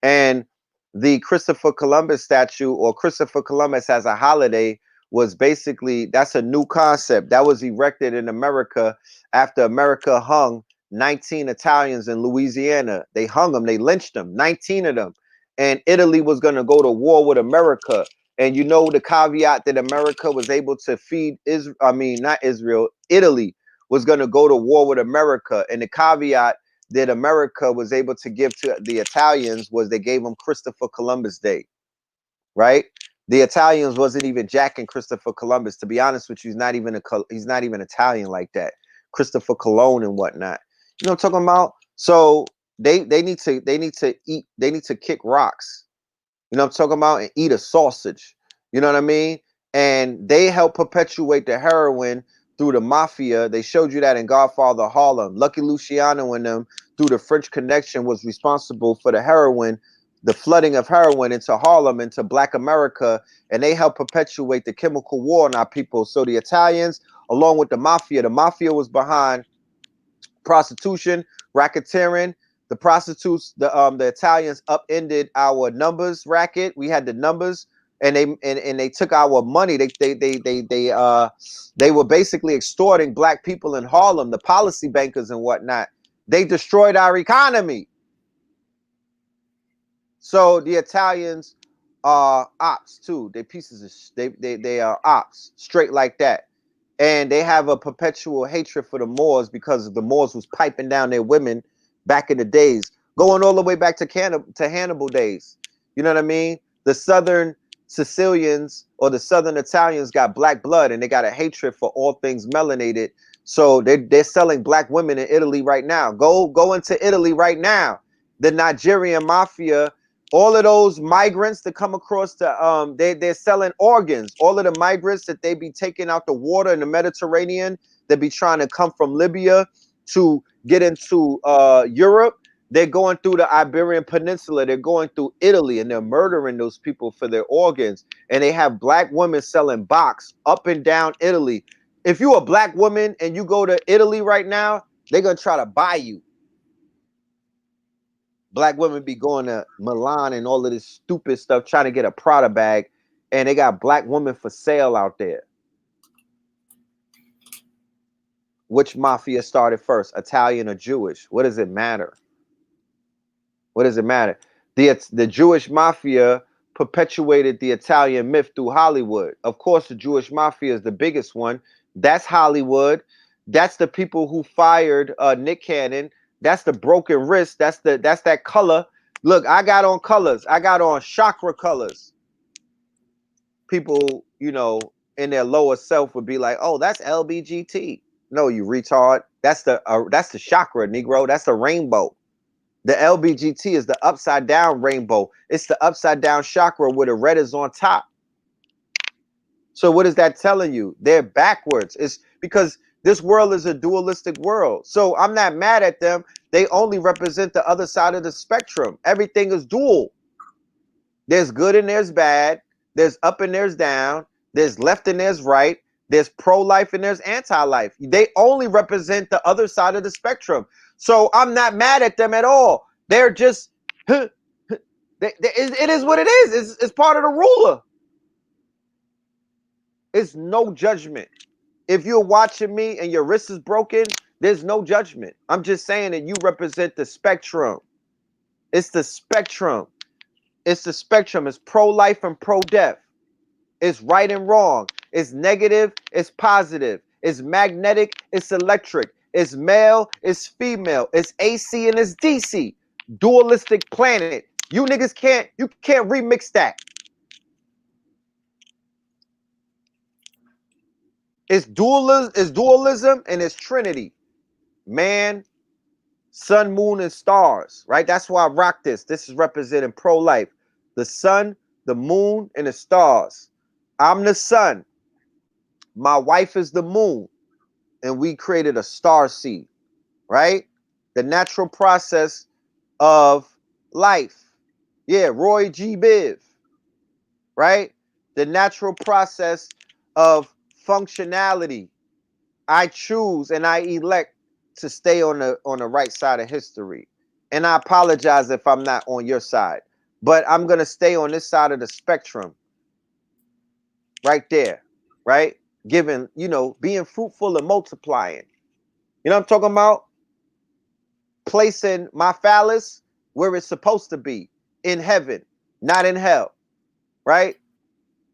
And the Christopher Columbus statue, or Christopher Columbus as a holiday, was basically, that's a new concept that was erected in America after America hung 19 Italians in Louisiana. They hung them, they lynched them, 19 of them. And Italy was going to go to war with America. And you know the caveat that America was able to feed Italy was going to go to war with America. And the caveat that America was able to give to the Italians was they gave them Christopher Columbus Day, right? The Italians wasn't even jacking Christopher Columbus. To be honest with you, he's not even Italian like that. Christopher Cologne and whatnot. You know what I'm talking about? So they need to kick rocks. You know what I'm talking about? And eat a sausage. You know what I mean? And they help perpetuate the heroin through the mafia. They showed you that in Godfather Harlem. Lucky Luciano and them, through the French connection, was responsible for the heroin, the flooding of heroin into Harlem, into Black America, and they helped perpetuate the chemical war on our people. So the Italians, along with the mafia was behind prostitution, racketeering. The prostitutes, the Italians upended our numbers racket. We had the numbers, and they took our money. They were basically extorting black people in Harlem, the policy bankers and whatnot. They destroyed our economy. So the Italians are ops too. They pieces of they are ops, straight like that. And they have a perpetual hatred for the Moors, because the Moors was piping down their women back in the days, going all the way back to Hannibal days. You know what I mean? The Southern Sicilians or the Southern Italians got black blood and they got a hatred for all things melanated. So they're selling black women in Italy right now. Go into Italy right now. The Nigerian mafia, all of those migrants that come across they're selling organs. All of the migrants that they be taking out the water in the Mediterranean, that be trying to come from Libya to get into Europe. They're going through the Iberian Peninsula. They're going through Italy, and they're murdering those people for their organs. And they have black women selling box up and down Italy. If you're a black woman and you go to Italy right now, they're going to try to buy you. Black women be going to Milan and all of this stupid stuff, trying to get a Prada bag. And they got black women for sale out there. Which mafia started first, Italian or Jewish? What does it matter? What does it matter? The Jewish mafia perpetuated the Italian myth through Hollywood. Of course, the Jewish mafia is the biggest one. That's Hollywood. That's the people who fired Nick Cannon. That's the broken wrist. That's that color. Look, I got on colors. I got on chakra colors. People, in their lower self would be like, "Oh, that's LBGT." No, you retard. That's the chakra, Negro. That's the rainbow. The LBGT is the upside down rainbow. It's the upside down chakra where the red is on top. So what is that telling you? They're backwards. It's because this world is a dualistic world. So I'm not mad at them. They only represent the other side of the spectrum. Everything is dual. There's good and there's bad. There's up and there's down. There's left and there's right. There's pro-life and there's anti-life. They only represent the other side of the spectrum. So I'm not mad at them at all. They're just, it is what it is. It's part of the ruler. It's no judgment. If you're watching me and your wrist is broken, there's no judgment. I'm just saying that you represent the spectrum. It's the spectrum. It's the spectrum. It's pro-life and pro-death. It's right and wrong. It's negative. It's positive. It's magnetic. It's electric. It's male. It's female. It's AC and it's DC. Dualistic planet. You niggas can't remix that. It's dualism and it's Trinity. Man, sun, moon, and stars. Right? That's why I rock this. This is representing pro-life. The sun, the moon, and the stars. I'm the sun. My wife is the moon. And we created a star seed, right? The natural process of life. Yeah, Roy G. Biv, right? The natural process of functionality. I choose and I elect to stay on the right side of history. And I apologize if I'm not on your side, but I'm going to stay on this side of the spectrum. Right there, right? Giving, being fruitful and multiplying. You know what I'm talking about? Placing my phallus where it's supposed to be, in heaven, not in hell, right?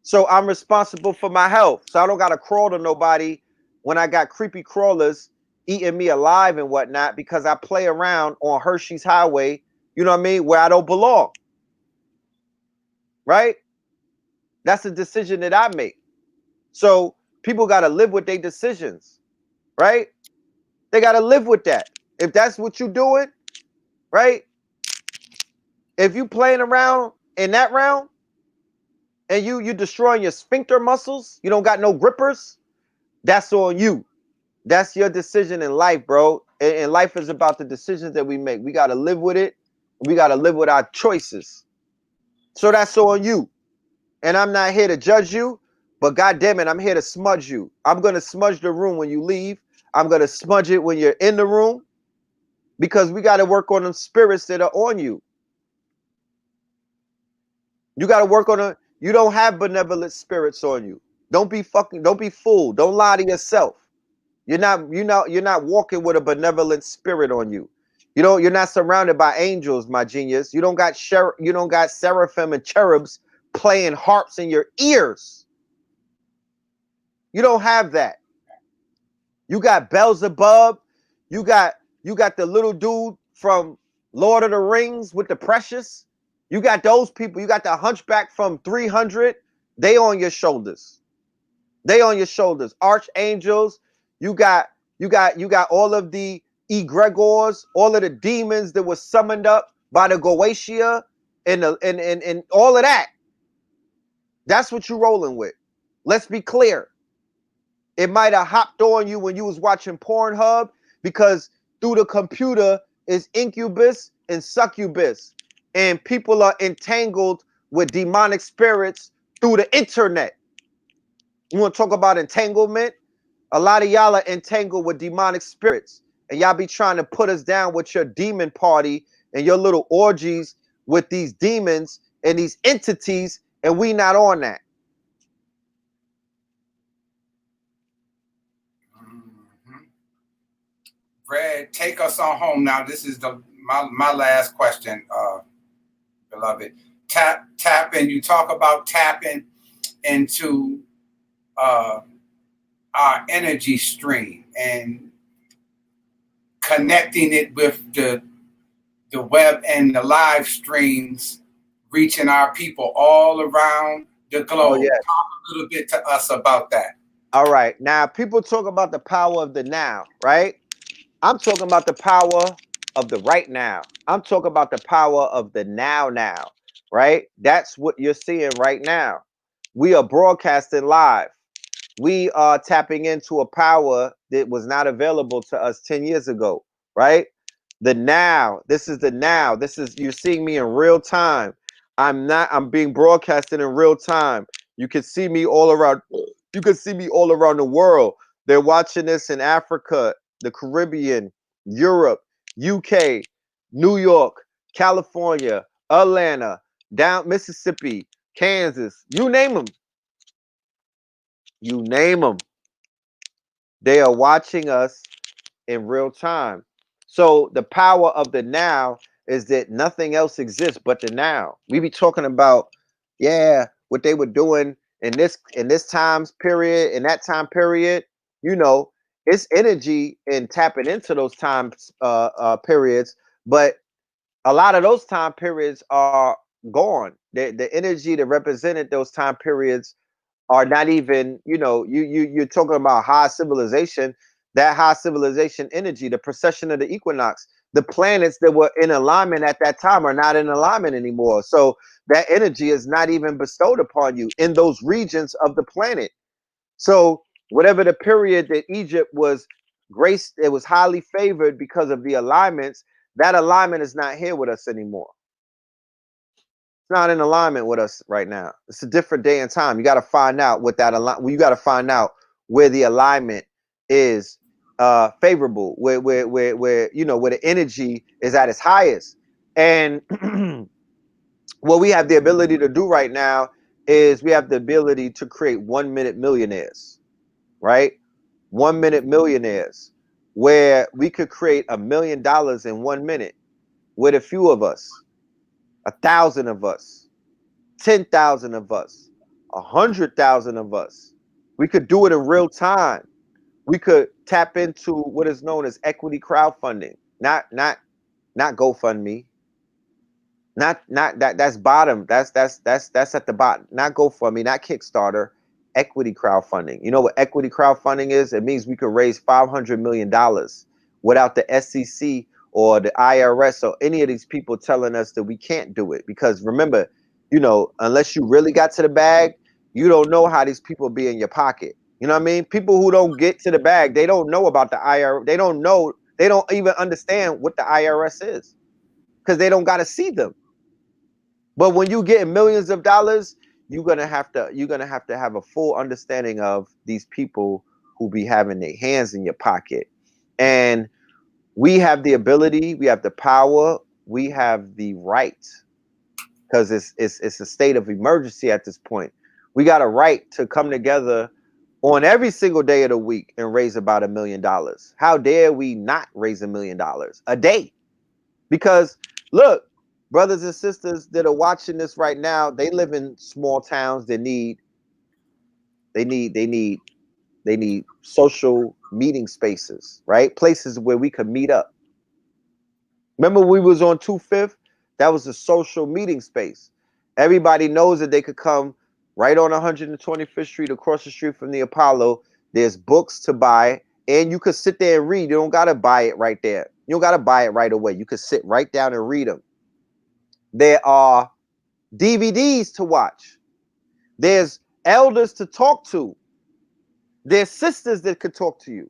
So I'm responsible for my health. So I don't got to crawl to nobody when I got creepy crawlers eating me alive and whatnot because I play around on Hershey's Highway, you know what I mean, where I don't belong, right? That's a decision that I make. So people got to live with their decisions, right? They got to live with that. If that's what you're doing, right? If you playing around in that realm and you destroying your sphincter muscles, you don't got no grippers, that's on you. That's your decision in life, bro. And life is about the decisions that we make. We got to live with it. We got to live with our choices. So that's on you. And I'm not here to judge you, but goddamn it, I'm here to smudge you. I'm going to smudge the room when you leave. I'm going to smudge it when you're in the room because we got to work on them spirits that are on you. You got to work on a, you don't have benevolent spirits on you. Don't be fooled. Don't lie to yourself. You're not walking with a benevolent spirit on you. You're not surrounded by angels, my genius. You don't got seraphim and cherubs playing harps in your ears. You don't have that. You got Beelzebub. You got the little dude from Lord of the Rings with the precious. You got those people. You got the hunchback from 300. They on your shoulders. They on your shoulders. Archangels. You got all of the egregores, all of the demons that were summoned up by the Goetia and all of that. That's what you rolling with. Let's be clear. It might have hopped on you when you was watching Pornhub, because through the computer is incubus and succubus, and people are entangled with demonic spirits through the internet. You want to talk about entanglement? A lot of y'all are entangled with demonic spirits, and y'all be trying to put us down with your demon party and your little orgies with these demons and these entities, and we not on that. Red, take us on home now. This is my last question, beloved. Tap in. You talk about tapping into our energy stream and connecting it with the web and the live streams, reaching our people all around the globe. Oh, yeah. Talk a little bit to us about that. All right. Now, people talk about the power of the now, right? I'm talking about the power of the right now. I'm talking about the power of the now, right? That's what you're seeing right now. We are broadcasting live. We are tapping into a power that was not available to us 10 years ago, right? The now. This is the now. This is, you're seeing me in real time. I'm being broadcasted in real time. You can see me all around. You can see me all around the world. They're watching this in Africa, the Caribbean, Europe, UK, New York, California, Atlanta, down Mississippi, Kansas, you name them. You name them. They are watching us in real time. So the power of the now is that nothing else exists but the now. We be talking about, yeah, what they were doing in this times period, in that time period. You know, it's energy and tapping into those time periods, but a lot of those time periods are gone. The energy that represented those time periods are not even, you're talking about high civilization. That high civilization energy, the precession of the equinox, the planets that were in alignment at that time are not in alignment anymore. So that energy is not even bestowed upon you in those regions of the planet. So whatever the period that Egypt was graced, it was highly favored because of the alignments. That alignment is not here with us anymore. It's not in alignment with us right now. It's a different day and time. You got to find out what that you got to find out where the alignment is favorable, where where the energy is at its highest. And what we have the ability to do right now is we have the ability to create 1 minute millionaires, right? 1 minute millionaires, where we could create $1 million in 1 minute with a few of us, 1,000 of us, 10,000 of us, 100,000 of us. We could do it in real time. We could tap into what is known as equity crowdfunding, not GoFundMe, not that's bottom. That's at the bottom. Not GoFundMe, not Kickstarter. Equity crowdfunding. You know what equity crowdfunding is? It means we could raise $500 million without the SEC or the IRS or any of these people telling us that we can't do it. Because remember, unless you really got to the bag, you don't know how these people be in your pocket. You know what I mean? People who don't get to the bag, they don't know about the IRS. They don't know. They don't even understand what the IRS is because they don't got to see them. But when you get millions of dollars, you're gonna have to have a full understanding of these people who be having their hands in your pocket. And we have the ability, we have the power, we have the right, because it's a state of emergency at this point. We got a right to come together on every single day of the week and raise about $1 million. How dare we not raise $1 million a day? Because look, brothers and sisters that are watching this right now, they live in small towns. They need social meeting spaces, right? Places where we could meet up. Remember we was on 25th? That was a social meeting space. Everybody knows that they could come right on 125th Street, across the street from the Apollo. There's books to buy, and you could sit there and read. You don't gotta buy it right there. You don't gotta buy it right away. You could sit right down and read them. There are DVDs to watch. There's elders to talk to. There's sisters that could talk to you.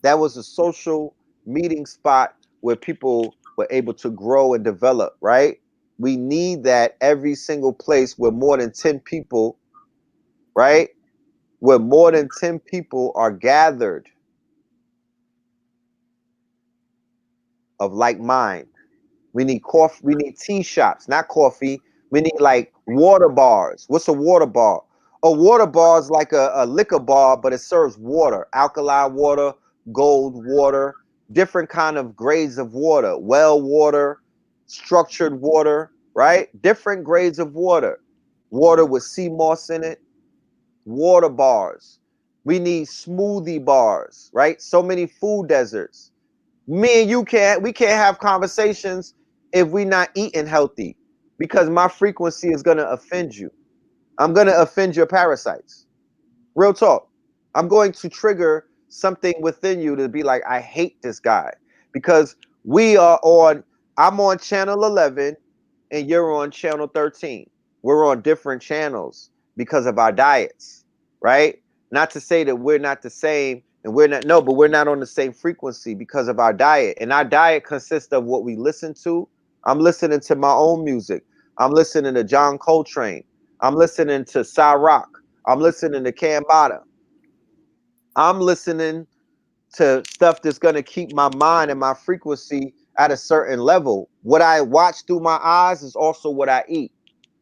That was a social meeting spot where people were able to grow and develop, right? We need that every single place where more than 10 people, right? Where more than 10 people are gathered of like mind. We need coffee, we need tea shops, not coffee. We need like water bars. What's a water bar? A water bar is like a liquor bar, but it serves water, alkaline water, gold water, different kind of grades of water, well water, structured water, right? Different grades of water. Water with sea moss in it, water bars. We need smoothie bars, right? So many food deserts. Me and you can't have conversations if we're not eating healthy, because my frequency is gonna offend you. I'm gonna offend your parasites. Real talk. I'm going to trigger something within you to be like, I hate this guy. Because I'm on channel 11 and you're on channel 13. We're on different channels because of our diets, right? Not to say that we're not the same and but we're not on the same frequency because of our diet. And our diet consists of what we listen to. I'm listening to my own music. I'm listening to John Coltrane. I'm listening to Rock. I'm listening to Cambada. I'm listening to stuff that's going to keep my mind and my frequency at a certain level. What I watch through my eyes is also what I eat.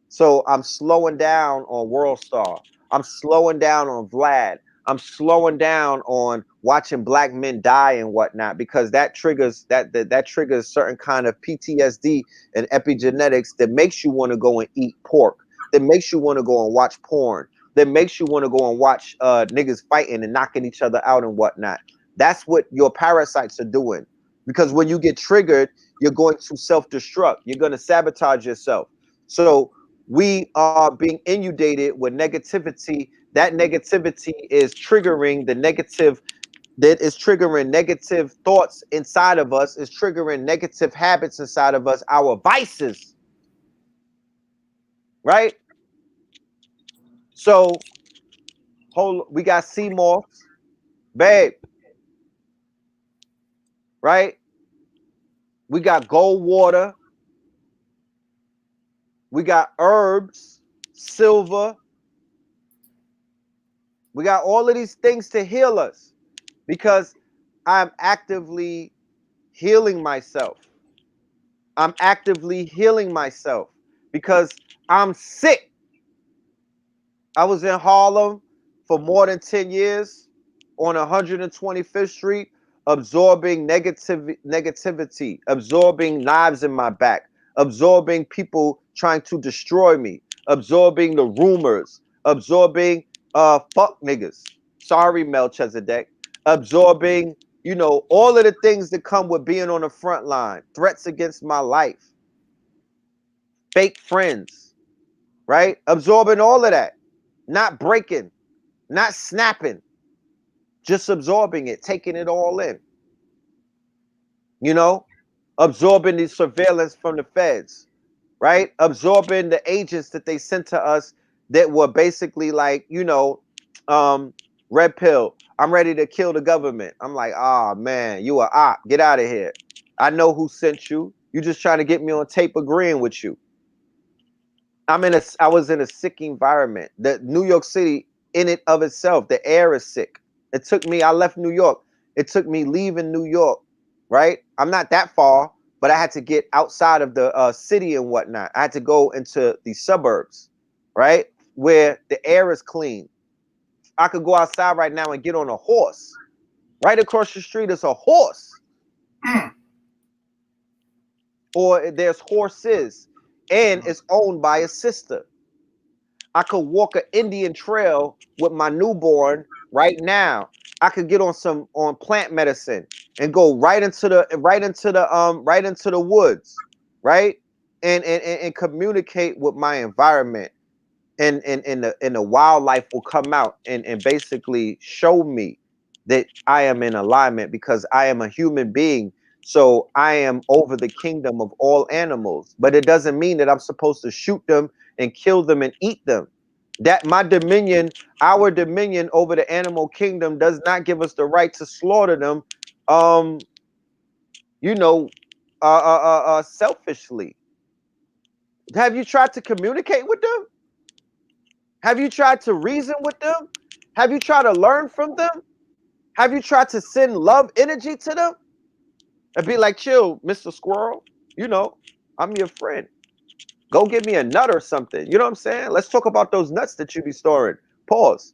So I'm slowing down on World Star. I'm slowing down on Vlad. I'm slowing down on watching black men die and whatnot, because that triggers that triggers certain kind of PTSD and epigenetics that makes you want to go and eat pork, that makes you want to go and watch porn, that makes you want to go and watch niggas fighting and knocking each other out and whatnot. That's what your parasites are doing. Because when you get triggered, you're going to self-destruct. You're going to sabotage yourself. So we are being inundated with negativity. That negativity is triggering the negative, that is triggering negative thoughts inside of us, is triggering negative habits inside of us, our vices, right? So we got sea moths, babe, right? We got gold water, we got herbs, silver, we got all of these things to heal us, because I'm actively healing myself. I'm actively healing myself because I'm sick. I was in Harlem for more than 10 years on 125th Street, absorbing negativity, absorbing knives in my back, absorbing people trying to destroy me, absorbing the rumors, absorbing fuck niggas. Sorry, Melchizedek. Absorbing, all of the things that come with being on the front line, threats against my life, fake friends, right? Absorbing all of that, not breaking, not snapping, just absorbing it, taking it all in, you know, absorbing the surveillance from the feds, right? Absorbing the agents that they sent to us that were basically like, red pill. I'm ready to kill the government. I'm like, man, you a op. Get out of here. I know who sent you. You just trying to get me on tape agreeing with you. I was in a sick environment. The New York City, in it of itself, the air is sick. I left New York. It took me leaving New York, right? I'm not that far, but I had to get outside of the city and whatnot. I had to go into the suburbs, right? Where the air is clean. I could go outside right now and get on a horse. Right across the street is a horse. Or there's horses, and it's owned by a sister. I could walk an Indian trail with my newborn right now. I could get on plant medicine and go right into the woods, right? and communicate with my environment, and the wildlife will come out and basically show me that I am in alignment, because I am a human being. So I am over the kingdom of all animals, but it doesn't mean that I'm supposed to shoot them and kill them and eat them. That my dominion, our dominion over the animal kingdom, does not give us the right to slaughter them, um, you know, selfishly. Have you tried to communicate with them? Have you tried to reason with them? Have you tried to learn from them? Have you tried to send love energy to them and be like, chill, Mr. Squirrel, you know, I'm your friend. Go get me a nut or something. You know what I'm saying? Let's talk about those nuts that you be storing. Pause.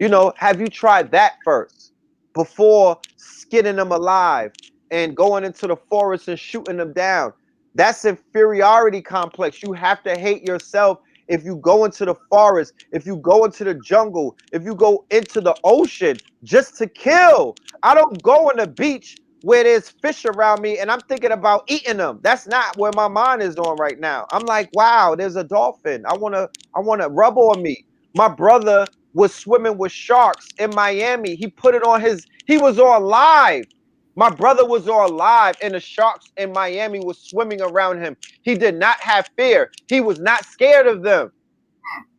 You know, have you tried that first before skinning them alive and going into the forest and shooting them down? That's inferiority complex. You have to hate yourself if you go into the forest, if you go into the jungle, if you go into the ocean just to kill. I don't go on the beach where there's fish around me and I'm thinking about eating them. That's not where my mind is on right now. I'm like, wow, there's a dolphin. I wanna rub on me. My brother was swimming with sharks in Miami. He put it on he was on live. My brother was on live and the sharks in Miami was swimming around him. He did not have fear. He was not scared of them.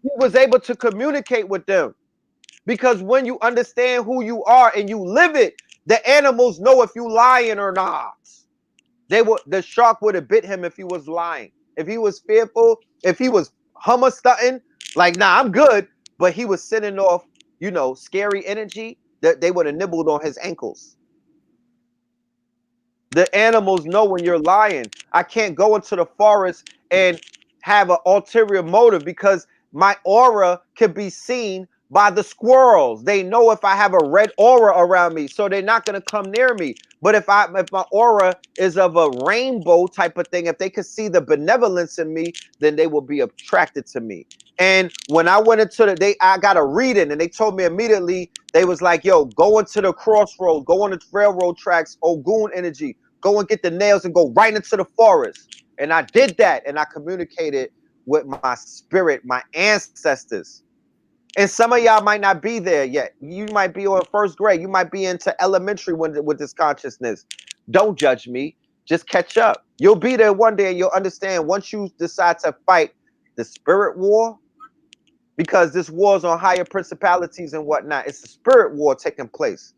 He was able to communicate with them. Because when you understand who you are and you live it, the animals know if you lying or not. The shark would have bit him if he was lying. If he was fearful, if he was hummer stunting, like, nah, I'm good, but he was sending off, scary energy, that they would have nibbled on his ankles. The animals know when you're lying. I can't go into the forest and have an ulterior motive because my aura can be seen by the squirrels. They know if I have a red aura around me, so they're not going to come near me. But if my aura is of a rainbow type of thing, if they could see the benevolence in me, then they will be attracted to me. And when I went into I got a reading and they told me immediately, they was like, yo, go into the crossroads, go on the railroad tracks, Ogun energy, go and get the nails and go right into the forest. And I did that and I communicated with my spirit, my ancestors. And some of y'all might not be there yet. You might be on first grade. You might be into elementary with this consciousness. Don't judge me. Just catch up. You'll be there one day and you'll understand once you decide to fight the spirit war, because this war is on higher principalities and whatnot. It's a spirit war taking place,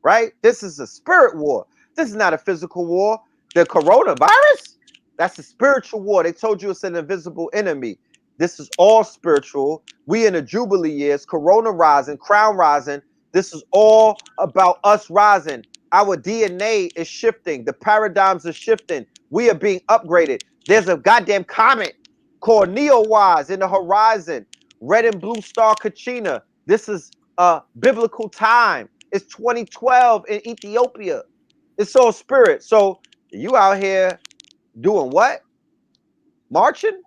right? This is a spirit war. This is not a physical war. The coronavirus, that's a spiritual war. They told you it's an invisible enemy. This is all spiritual. We in the Jubilee years, Corona rising, crown rising. This is all about us rising. Our DNA is shifting. The paradigms are shifting. We are being upgraded. There's a goddamn comet called Neowise in the horizon. Red and blue star Kachina. This is a biblical time. It's 2012 in Ethiopia. It's all spirit. So you out here doing what? Marching?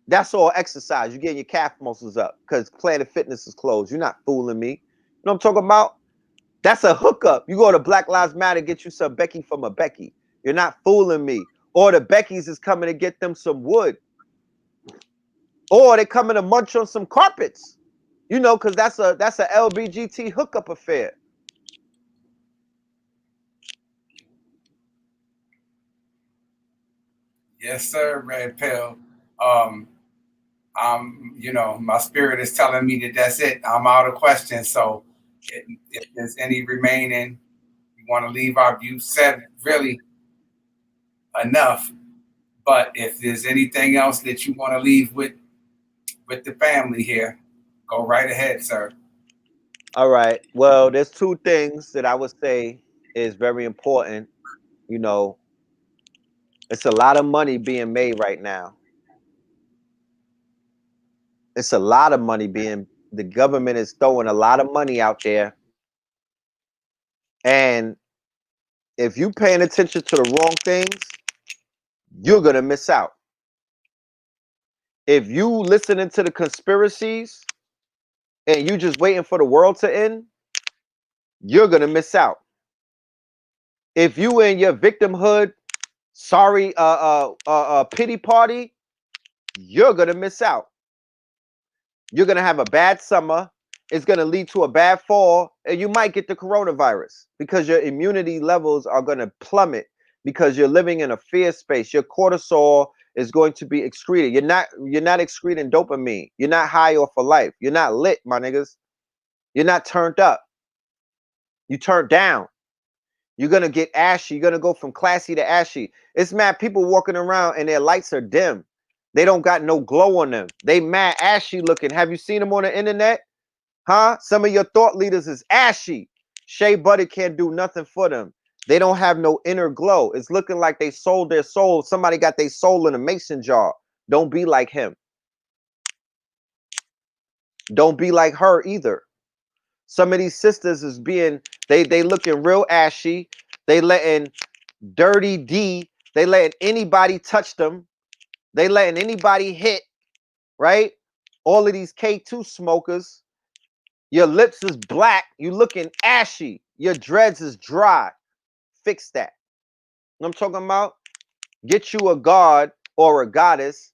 That's all exercise. You're getting your calf muscles up because Planet Fitness is closed. You're not fooling me. You know what I'm talking about? That's a hookup. You go to Black Lives Matter, get you some Becky from a Becky. You're not fooling me. Or the Beckys is coming to get them some wood. Or they coming to munch on some carpets. Because that's a LBGT hookup affair. Yes, sir, Red Pill. Um, my spirit is telling me that that's it. I'm out of questions. So if there's any remaining, we want to leave our views said really enough. But if there's anything else that you want to leave with the family here, go right ahead, sir. All right. Well, there's two things that I would say is very important. You know, it's a lot of money being made right now. It's a lot of money the government is throwing a lot of money out there. And if you paying attention to the wrong things, you're going to miss out. If you listening to the conspiracies and you just waiting for the world to end, you're going to miss out. If you in your victimhood sorry pity party, you're gonna miss out. You're gonna have a bad summer. It's gonna lead to a bad fall, and you might get the coronavirus because your immunity levels are gonna plummet because you're living in a fear space. Your cortisol is going to be excreted. You're not excreting dopamine. You're not high off of life. You're not lit, my niggas. You're not turned up. You turned down. You're gonna get ashy. You're gonna go from classy to ashy. It's mad people walking around and their lights are dim. They don't got no glow on them. They mad ashy looking. Have you seen them on the internet? Huh? Some of your thought leaders is ashy. Shea Butter can't do nothing for them. They don't have no inner glow. It's looking like they sold their soul. Somebody got their soul in a mason jar. Don't be like him. Don't be like her either. Some of these sisters is being, they looking real ashy. They letting Dirty D, they letting anybody touch them. They letting anybody hit, right? All of these K2 smokers, your lips is black. You looking ashy. Your dreads is dry. Fix that. You know what I'm talking about? Get you a god or a goddess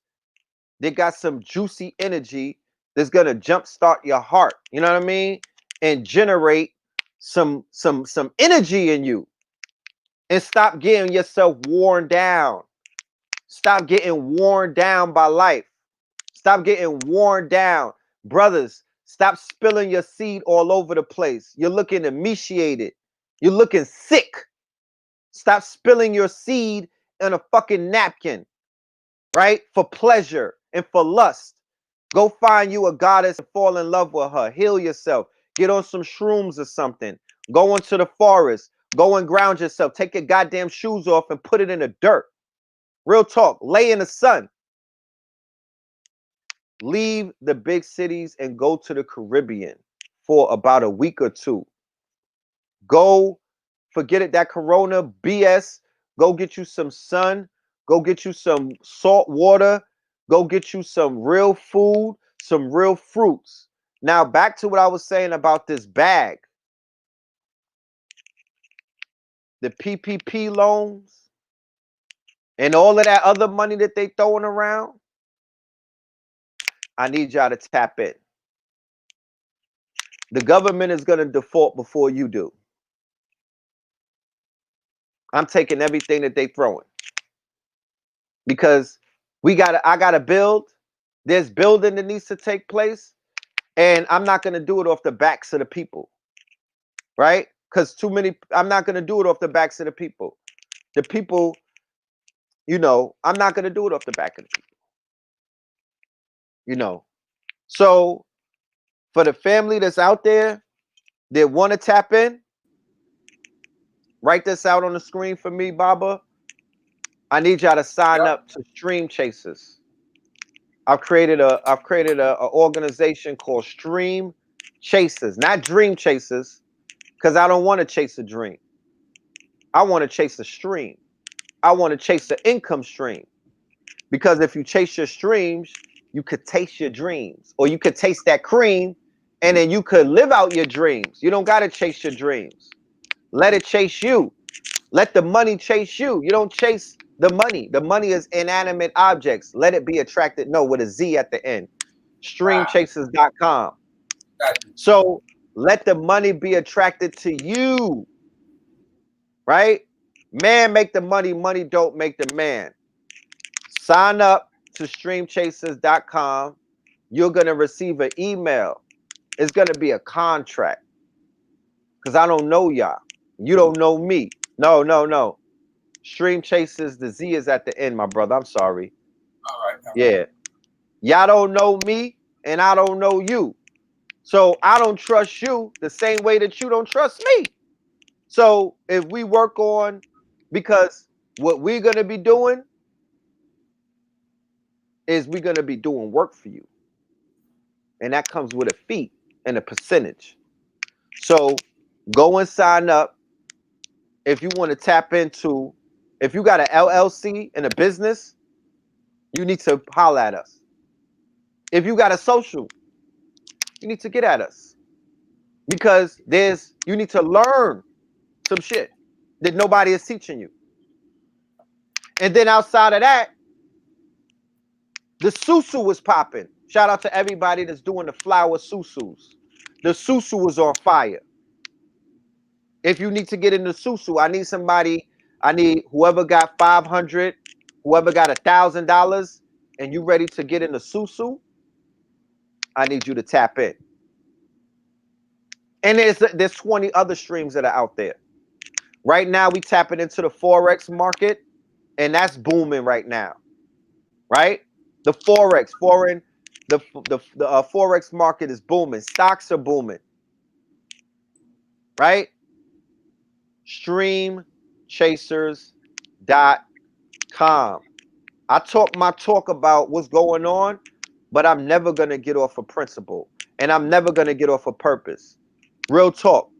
that got some juicy energy that's gonna jumpstart your heart. You know what I mean? And generate some energy in you. And stop getting yourself worn down. Stop getting worn down by life. Stop getting worn down. Brothers, stop spilling your seed all over the place. You're looking emaciated. You're looking sick. Stop spilling your seed in a fucking napkin, right? For pleasure and for lust. Go find you a goddess and fall in love with her. Heal yourself. Get on some shrooms or something. Go into the forest. Go and ground yourself. Take your goddamn shoes off and put it in the dirt. Real talk. Lay in the sun. Leave the big cities and go to the Caribbean for about a week or two. Go, forget it, that Corona BS. Go get you some sun. Go get you some salt water. Go get you some real food, some real fruits. Now, back to what I was saying about this bag. The PPP loans and all of that other money that they throwing around. I need y'all to tap in. The government is going to default before you do. I'm taking everything that they throwing because I gotta build. There's building that needs to take place, and I'm not gonna do it off the backs of the people, right? Because I'm not gonna do it off the backs of the people. The people, I'm not gonna do it off the back of the people. So for the family that's out there that want to tap in, write this out on the screen for me, Baba. I need y'all to sign up to Stream Chasers. I've created a organization called Stream Chasers, not Dream Chasers, because I don't want to chase a dream. I want to chase a stream. I want to chase the income stream. Because if you chase your streams, you could taste your dreams, or you could taste that cream, and then you could live out your dreams. You don't gotta chase your dreams. Let it chase you. Let the money chase you. You don't chase the money. The money is inanimate objects. Let it be attracted. No, with a Z at the end. Streamchasers.com. So let the money be attracted to you. Right? Man make the money. Money don't make the man. Sign up to streamchasers.com. You're going to receive an email. It's going to be a contract. Because I don't know y'all. You don't know me. No. Stream Chasers, the Z is at the end, my brother. I'm sorry. All right. Yeah. Y'all don't know me, and I don't know you. So I don't trust you the same way that you don't trust me. So if we work on, because what we're going to be doing is we're going to be doing work for you. And that comes with a fee and a percentage. So go and sign up if you want to tap into, if you got an LLC and a business, you need to holler at us. If you got a social, you need to get at us. Because you need to learn some shit that nobody is teaching you. And then outside of that, the susu was popping. Shout out to everybody that's doing the flower susus. The susu was on fire. If you need to get into susu, I need somebody. I need whoever got 500, whoever got $1,000, and you ready to get into susu. I need you to tap in. And there's 20 other streams that are out there. Right now, we tapping into the Forex market, and that's booming right now. Right? The Forex, the Forex market is booming. Stocks are booming. Right? Streamchasers.com. I talk my talk about what's going on, but I'm never going to get off a principle, and I'm never going to get off a purpose. Real talk.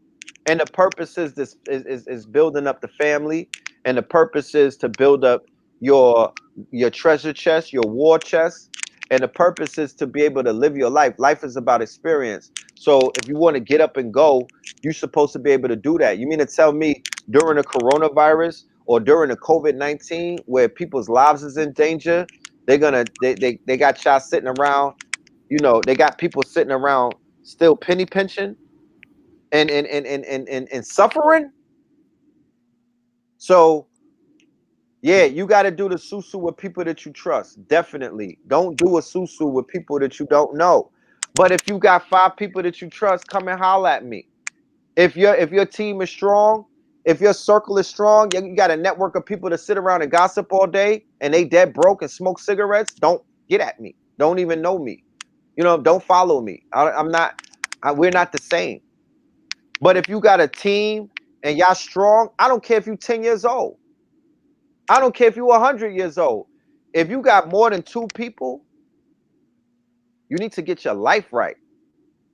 And the purpose is this is building up the family, and the purpose is to build up your treasure chest, your war chest, and the purpose is to be able to live your life. Life is about experience. So if you want to get up and go, you're supposed to be able to do that. You mean to tell me during the coronavirus or during the COVID-19, where people's lives is in danger, they got y'all sitting around, they got people sitting around still penny pinching and suffering? So yeah, you got to do the susu with people that you trust. Definitely. Don't do a susu with people that you don't know. But if you got 5 people that you trust, come and holler at me. If your team is strong, if your circle is strong, you got a network of people that sit around and gossip all day and they dead broke and smoke cigarettes, don't get at me. Don't even know me. Don't follow me. We're not the same. But if you got a team and y'all strong, I don't care if you're 10 years old. I don't care if you're 100 years old. If you got more than 2 people, you need to get your life right.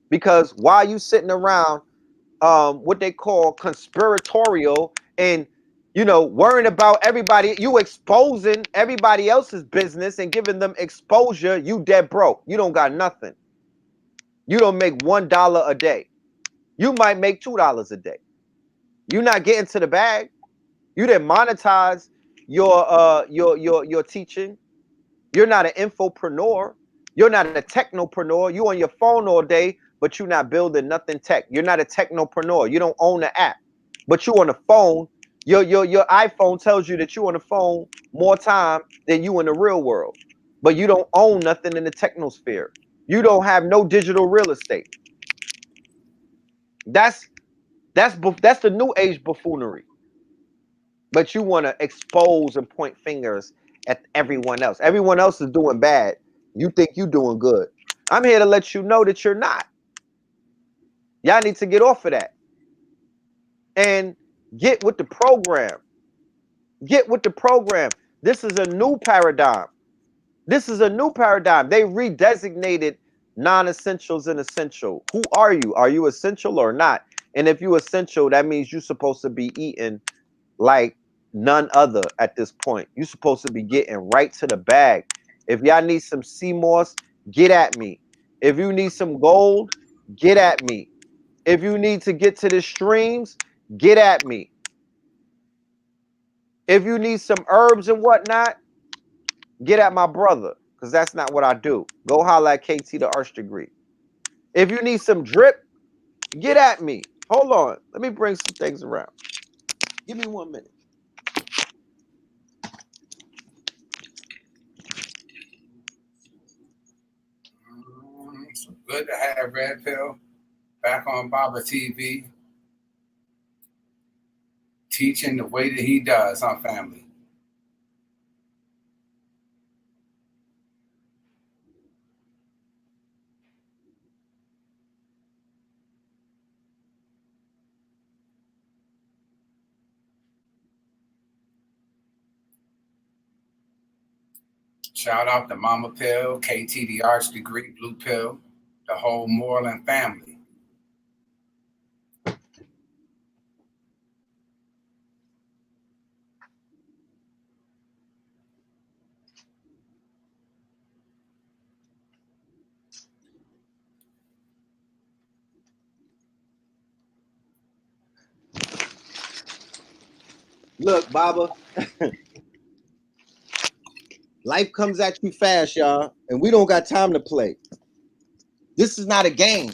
Because while you sitting around what they call conspiratorial and worrying about everybody, you exposing everybody else's business and giving them exposure, you dead broke. You don't got nothing. You don't make $1 a day. You might make $2 a day. You're not getting to the bag. You didn't monetize your teaching. You're not an infopreneur. You're not a technopreneur. You on your phone all day, but you're not building nothing tech. You're not a technopreneur. You don't own the app, but you on the phone. Your iPhone tells you that you on the phone more time than you in the real world, but you don't own nothing in the technosphere. You don't have no digital real estate. That's the new age buffoonery. But you want to expose and point fingers at everyone else. Everyone else is doing bad. You think you're doing good. I'm here to let you know that you're not. Y'all need to get off of that and get with the program. Get with the program. This is a new paradigm. This is a new paradigm. They redesignated non-essentials and essential. Who are you? Are you essential or not? And if you essential, that means you're supposed to be eating like none other at this point. You're supposed to be getting right to the bag. If y'all need some CMOS, get at me. If you need some gold, get at me. If you need to get to the streams, get at me. If you need some herbs and whatnot, get at my brother, because that's not what I do. Go holler at KT the Arch Degree. If you need some drip, get at me. Hold on. Let me bring some things around. Give me 1 minute. It's good to have Red Pill back on Baba TV, teaching the way that he does on family. Shout out to Mama Pill, KT the Arch Degree, Blue Pill, the whole Moreland family. Look, Baba. Life comes at you fast, y'all, and we don't got time to play. This is not a game.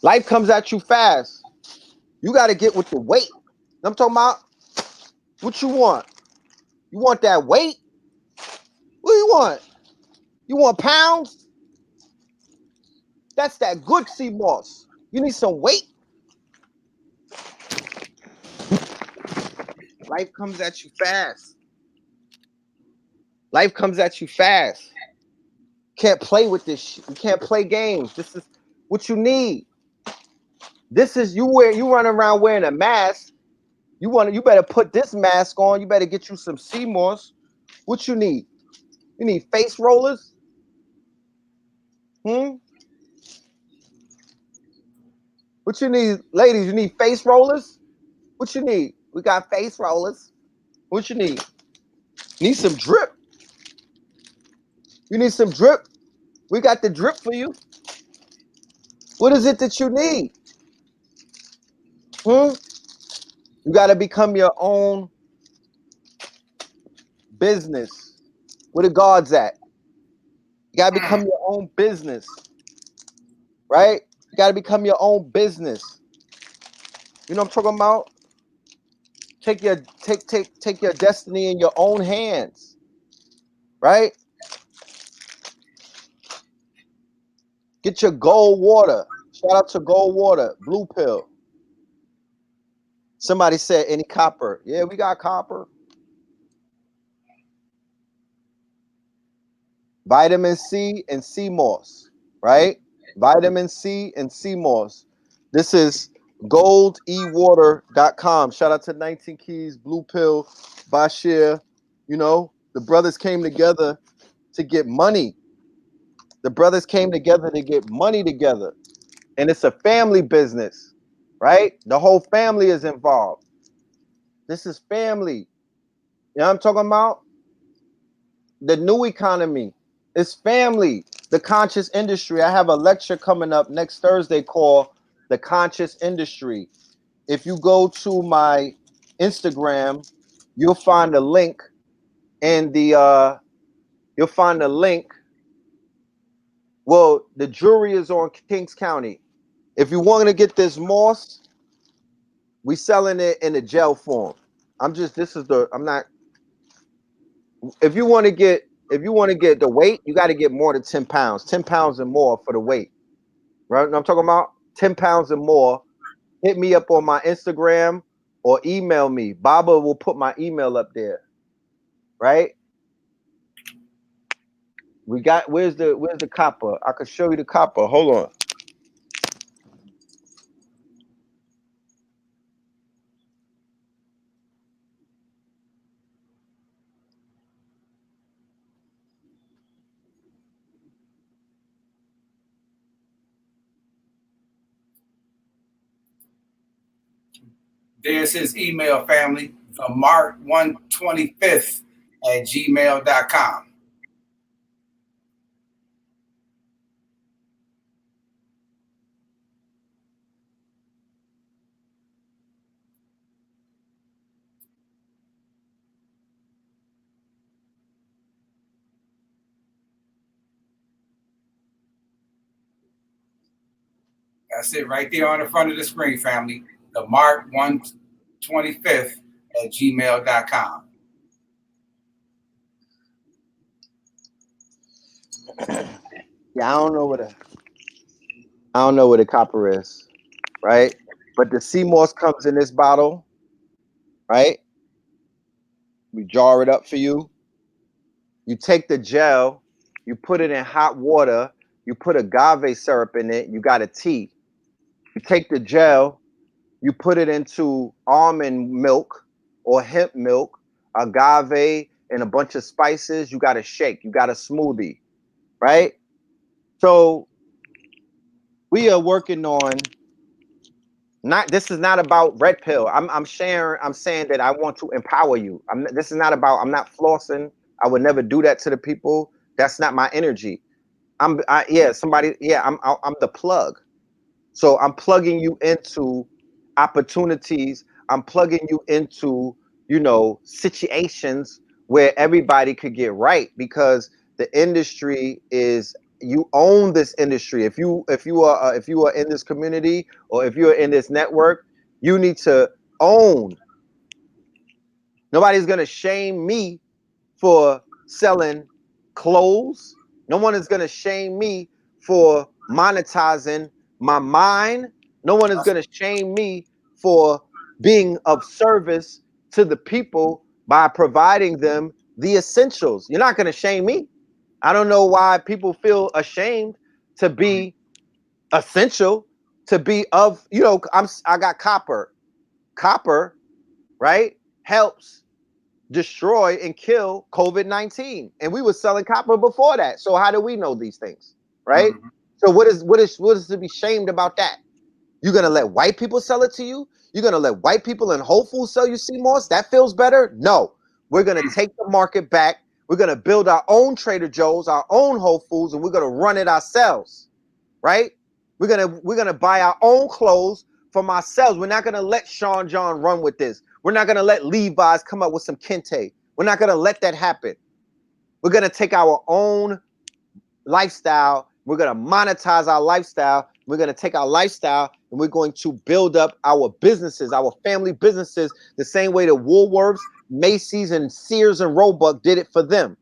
Life comes at you fast. You got to get with the weight. I'm talking about what you want. You want that weight? What do you want? You want pounds? That's that good sea moss. You need some weight. Life comes at you fast. Life comes at you fast. Can't play with this shit. You can't play games. This is what you need. This is you run around wearing a mask. You better put this mask on. You better get you some sea moss. What you need? You need face rollers? What you need, ladies? You need face rollers? What you need? We got face rollers. What you need? Need some drip? You need some drip? We got the drip for you. What is it that you need? You got to become your own business. Where the God's at? You got to become your own business, right? You got to become your own business. You know what I'm talking about? Take your destiny in your own hands, right? Get your gold water. Shout out to gold water, blue pill. Somebody said any copper. Yeah, we got copper. Vitamin C and sea moss, right? Vitamin C and sea moss. This is goldewater.com. Shout out to 19 Keys, Blue Pill, Bashir. You know, the brothers came together to get money. The brothers came together to get money together. And it's a family business, right? The whole family is involved. This is family. You know what I'm talking about? The new economy is family. The conscious industry. I have a lecture coming up next Thursday called The Conscious Industry. If you go to my Instagram, you'll find a link in the you'll find a link. Well, the jury is on Kings County. If you want to get this moss, we selling it in a gel form. I'm not. If you want to get the weight, you got to get more than 10 pounds. 10 pounds and more for the weight. Right? I'm talking about 10 pounds and more. Hit me up on my Instagram or email me. Baba will put my email up there. Right? We got where's the copper? I could show you the copper. Hold on. There's his email, family, from mark125th@gmail.com. That's it right there on the front of the screen, family. The mark125th@gmail.com. Yeah, I don't know where the copper is, right? But the sea moss comes in this bottle, right? We jar it up for you. You take the gel, you put it in hot water, you put agave syrup in it, you got a tea. You take the gel, you put it into almond milk or hemp milk, agave, and a bunch of spices. You got a shake, you got a smoothie, right? So we are working on this is not about red pill. I'm saying that I want to empower you. This is not about, I'm not flossing. I would never do that to the people. That's not my energy. I'm the plug. So I'm plugging you into opportunities. I'm plugging you into, situations where everybody could get right, because the industry is, you own this industry. If you are in this community, or if you're in this network, you need to own. Nobody's gonna shame me for selling clothes. No one is gonna shame me for monetizing my mind. No one is gonna shame me for being of service to the people by providing them the essentials. You're not gonna shame me. I don't know why people feel ashamed to be essential, to be of, I got copper. Copper, right? Helps destroy and kill COVID-19. And we were selling copper before that. So how do we know these things? Right? Mm-hmm. So what is to be shamed about that? You're gonna let white people sell it to you? You're gonna let white people in Whole Foods sell you CMOS? That feels better? No. We're gonna take the market back. We're gonna build our own Trader Joe's, our own Whole Foods, and we're gonna run it ourselves. Right? We're gonna buy our own clothes from ourselves. We're not gonna let Sean John run with this. We're not gonna let Levi's come up with some kente. We're not gonna let that happen. We're gonna take our own lifestyle. We're gonna monetize our lifestyle. We're gonna take our lifestyle and we're going to build up our businesses, our family businesses, the same way that Woolworths, Macy's, and Sears and Roebuck did it for them.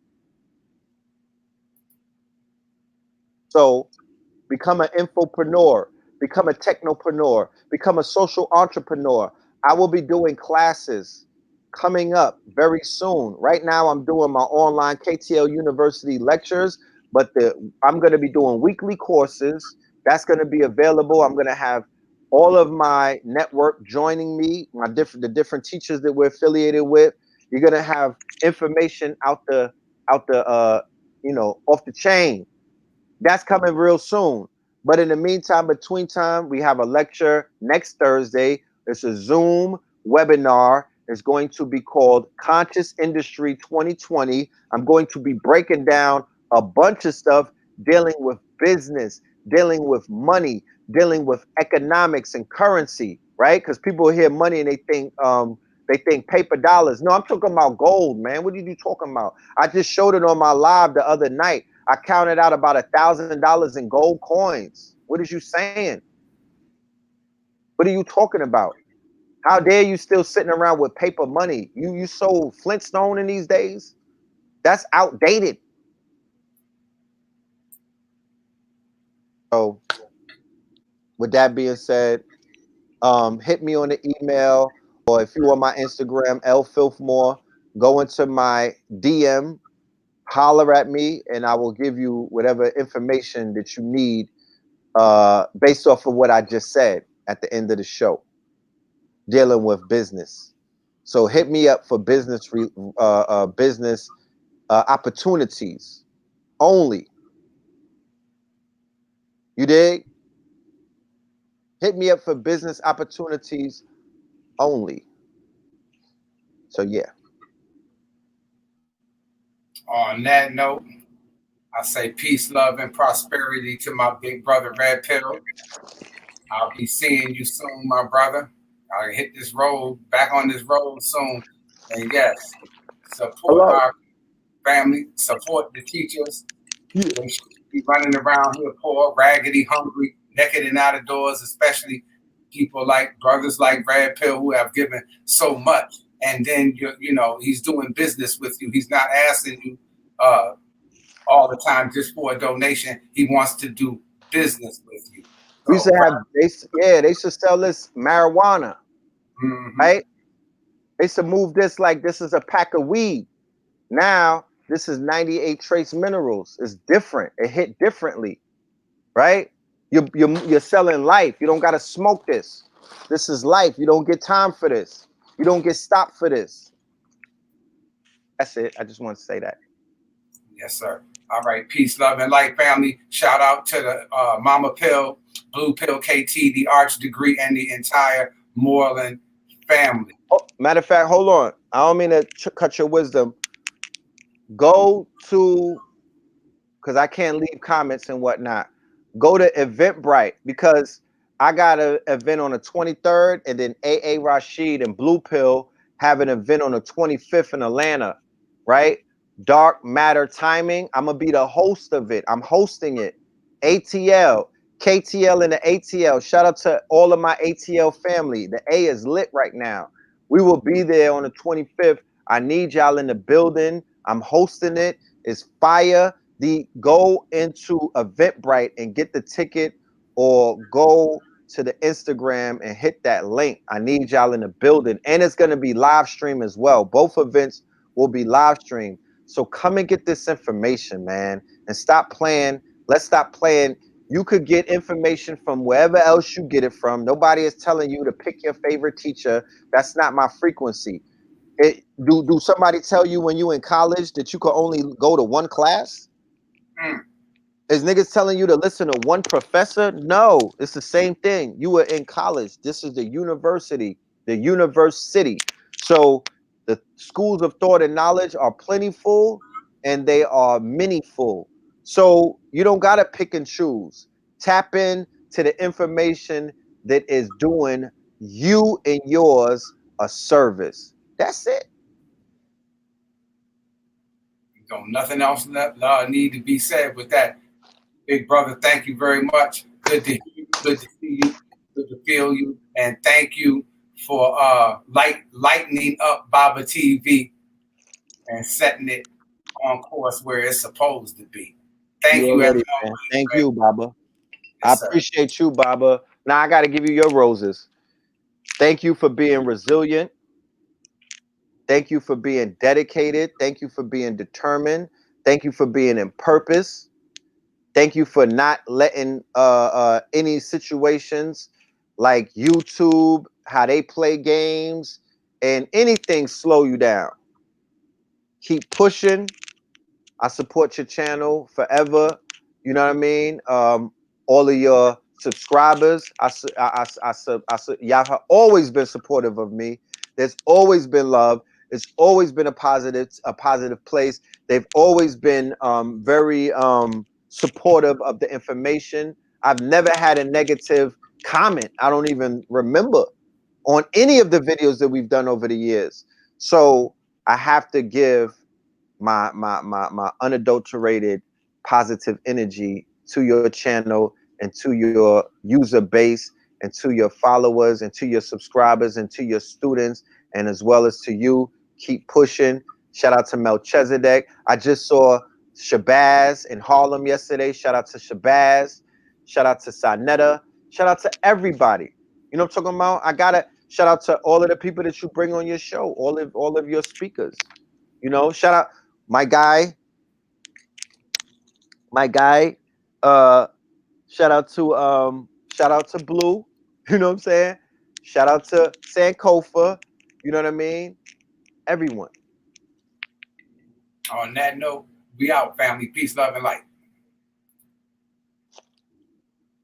So become an infopreneur, become a technopreneur, become a social entrepreneur. I will be doing classes coming up very soon. Right now, I'm doing my online KTL University lectures, but I'm going to be doing weekly courses. That's going to be available. I'm going to have all of my network joining me, the different teachers that we're affiliated with. You're going to have information off the chain. That's coming real soon. But in the meantime, between time, we have a lecture next Thursday. It's a Zoom webinar. It's going to be called Conscious Industry 2020. I'm going to be breaking down a bunch of stuff dealing with business, dealing with money, dealing with economics and currency, right? Because people hear money and they think paper dollars. No, I'm talking about gold, man. What are you talking about? I just showed it on my live the other night. I counted out about $1,000 in gold coins. What is you saying? What are you talking about? How dare you still sitting around with paper money? You so Flintstone in these days? That's outdated. So with that being said, hit me on the email, or if you on my Instagram, L Filthmore, go into my DM, holler at me, and I will give you whatever information that you need based off of what I just said at the end of the show, dealing with business. So hit me up for business opportunities only. You dig? Hit me up for business opportunities only. So yeah. On that note, I say peace, love, and prosperity to my big brother Red Pill. I'll be seeing you soon, my brother. I'll hit this road, back on this road soon. And yes, support Hello. our family, support the teachers. Yeah. They should be running around here poor, raggedy, hungry, naked and out of doors, especially people like brothers like Red Pill who have given so much. And then he's doing business with you. He's not asking you all the time just for a donation. He wants to do business with you. We used So to have they should sell this marijuana, mm-hmm. right? They should move this like this is a pack of weed. Now this is 98 trace minerals. It's different. It hit differently, right? You're selling life. You don't gotta smoke this. This is life. You don't get time for this. You don't get stopped for this. That's it. I just want to say that. Yes, sir. All right. Peace, love, and light, family. Shout out to the Mama Pill, Blue Pill KT, the Arch Degree, and the entire Moreland family. Oh, matter of fact, hold on. I don't mean to cut your wisdom. Go to, because I can't leave comments and whatnot. Go to Eventbrite, because I got an event on the 23rd, and then AA Rashid and Blue Pill have an event on the 25th in Atlanta. right? Dark Matter Timing. I'm gonna be the host of it. I'm hosting it. ATL, KTL, and the ATL. Shout out to all of my ATL family. The A is lit right now. We will be there on the 25th. I need y'all in the building. I'm hosting it. It's fire. Go into Eventbrite and get the ticket, or go to the Instagram and hit that link. I need y'all in the building, and it's gonna be live stream as well. Both events will be live streamed. So come and get this information, man, and stop playing. Let's stop playing. You could get information from wherever else you get it from. Nobody is telling you to pick your favorite teacher. That's not my frequency. Do somebody tell you when you in college that you could only go to one class? Mm. Is niggas telling you to listen to one professor? No, it's the same thing. You were in college. This is the university, the university. So the schools of thought and knowledge are plentiful, and they are meaningful. So you don't gotta pick and choose. Tap in to the information that is doing you and yours a service. That's it. Nothing else need to be said with that. Big brother, thank you very much. Good to hear you. Good to see you. Good to feel you. And thank you for lightening up Baba TV and setting it on course where it's supposed to be. Thank You you as already, always. man. Thank Greg. you, Baba. I Yes, sir. appreciate you, Baba. Now I got to give you your roses. Thank you for being resilient. Thank you for being dedicated. Thank you for being determined. Thank you for being in purpose. Thank you for not letting any situations like YouTube, how they play games, and anything slow you down. Keep pushing. I support your channel forever. You know what I mean? All of your subscribers, y'all have always been supportive of me. There's always been love. It's always been a positive place. They've always been very supportive of the information. I've never had a negative comment. I don't even remember on any of the videos that we've done over the years. So I have to give my unadulterated positive energy to your channel and to your user base and to your followers and to your subscribers and to your students, and as well as to you. Keep pushing. Shout out to Melchizedek. I just saw Shabazz in Harlem yesterday. Shout out to Shabazz. Shout out to Sanetta. Shout out to everybody. You know what I'm talking about? I gotta shout out to all of the people that you bring on your show, all of your speakers. You know, shout out my guy, my guy. Uh, shout out to Blue. You know what I'm saying? Shout out to Sankofa. You know what I mean? Everyone. On that note, we out, family. Peace, love, and light.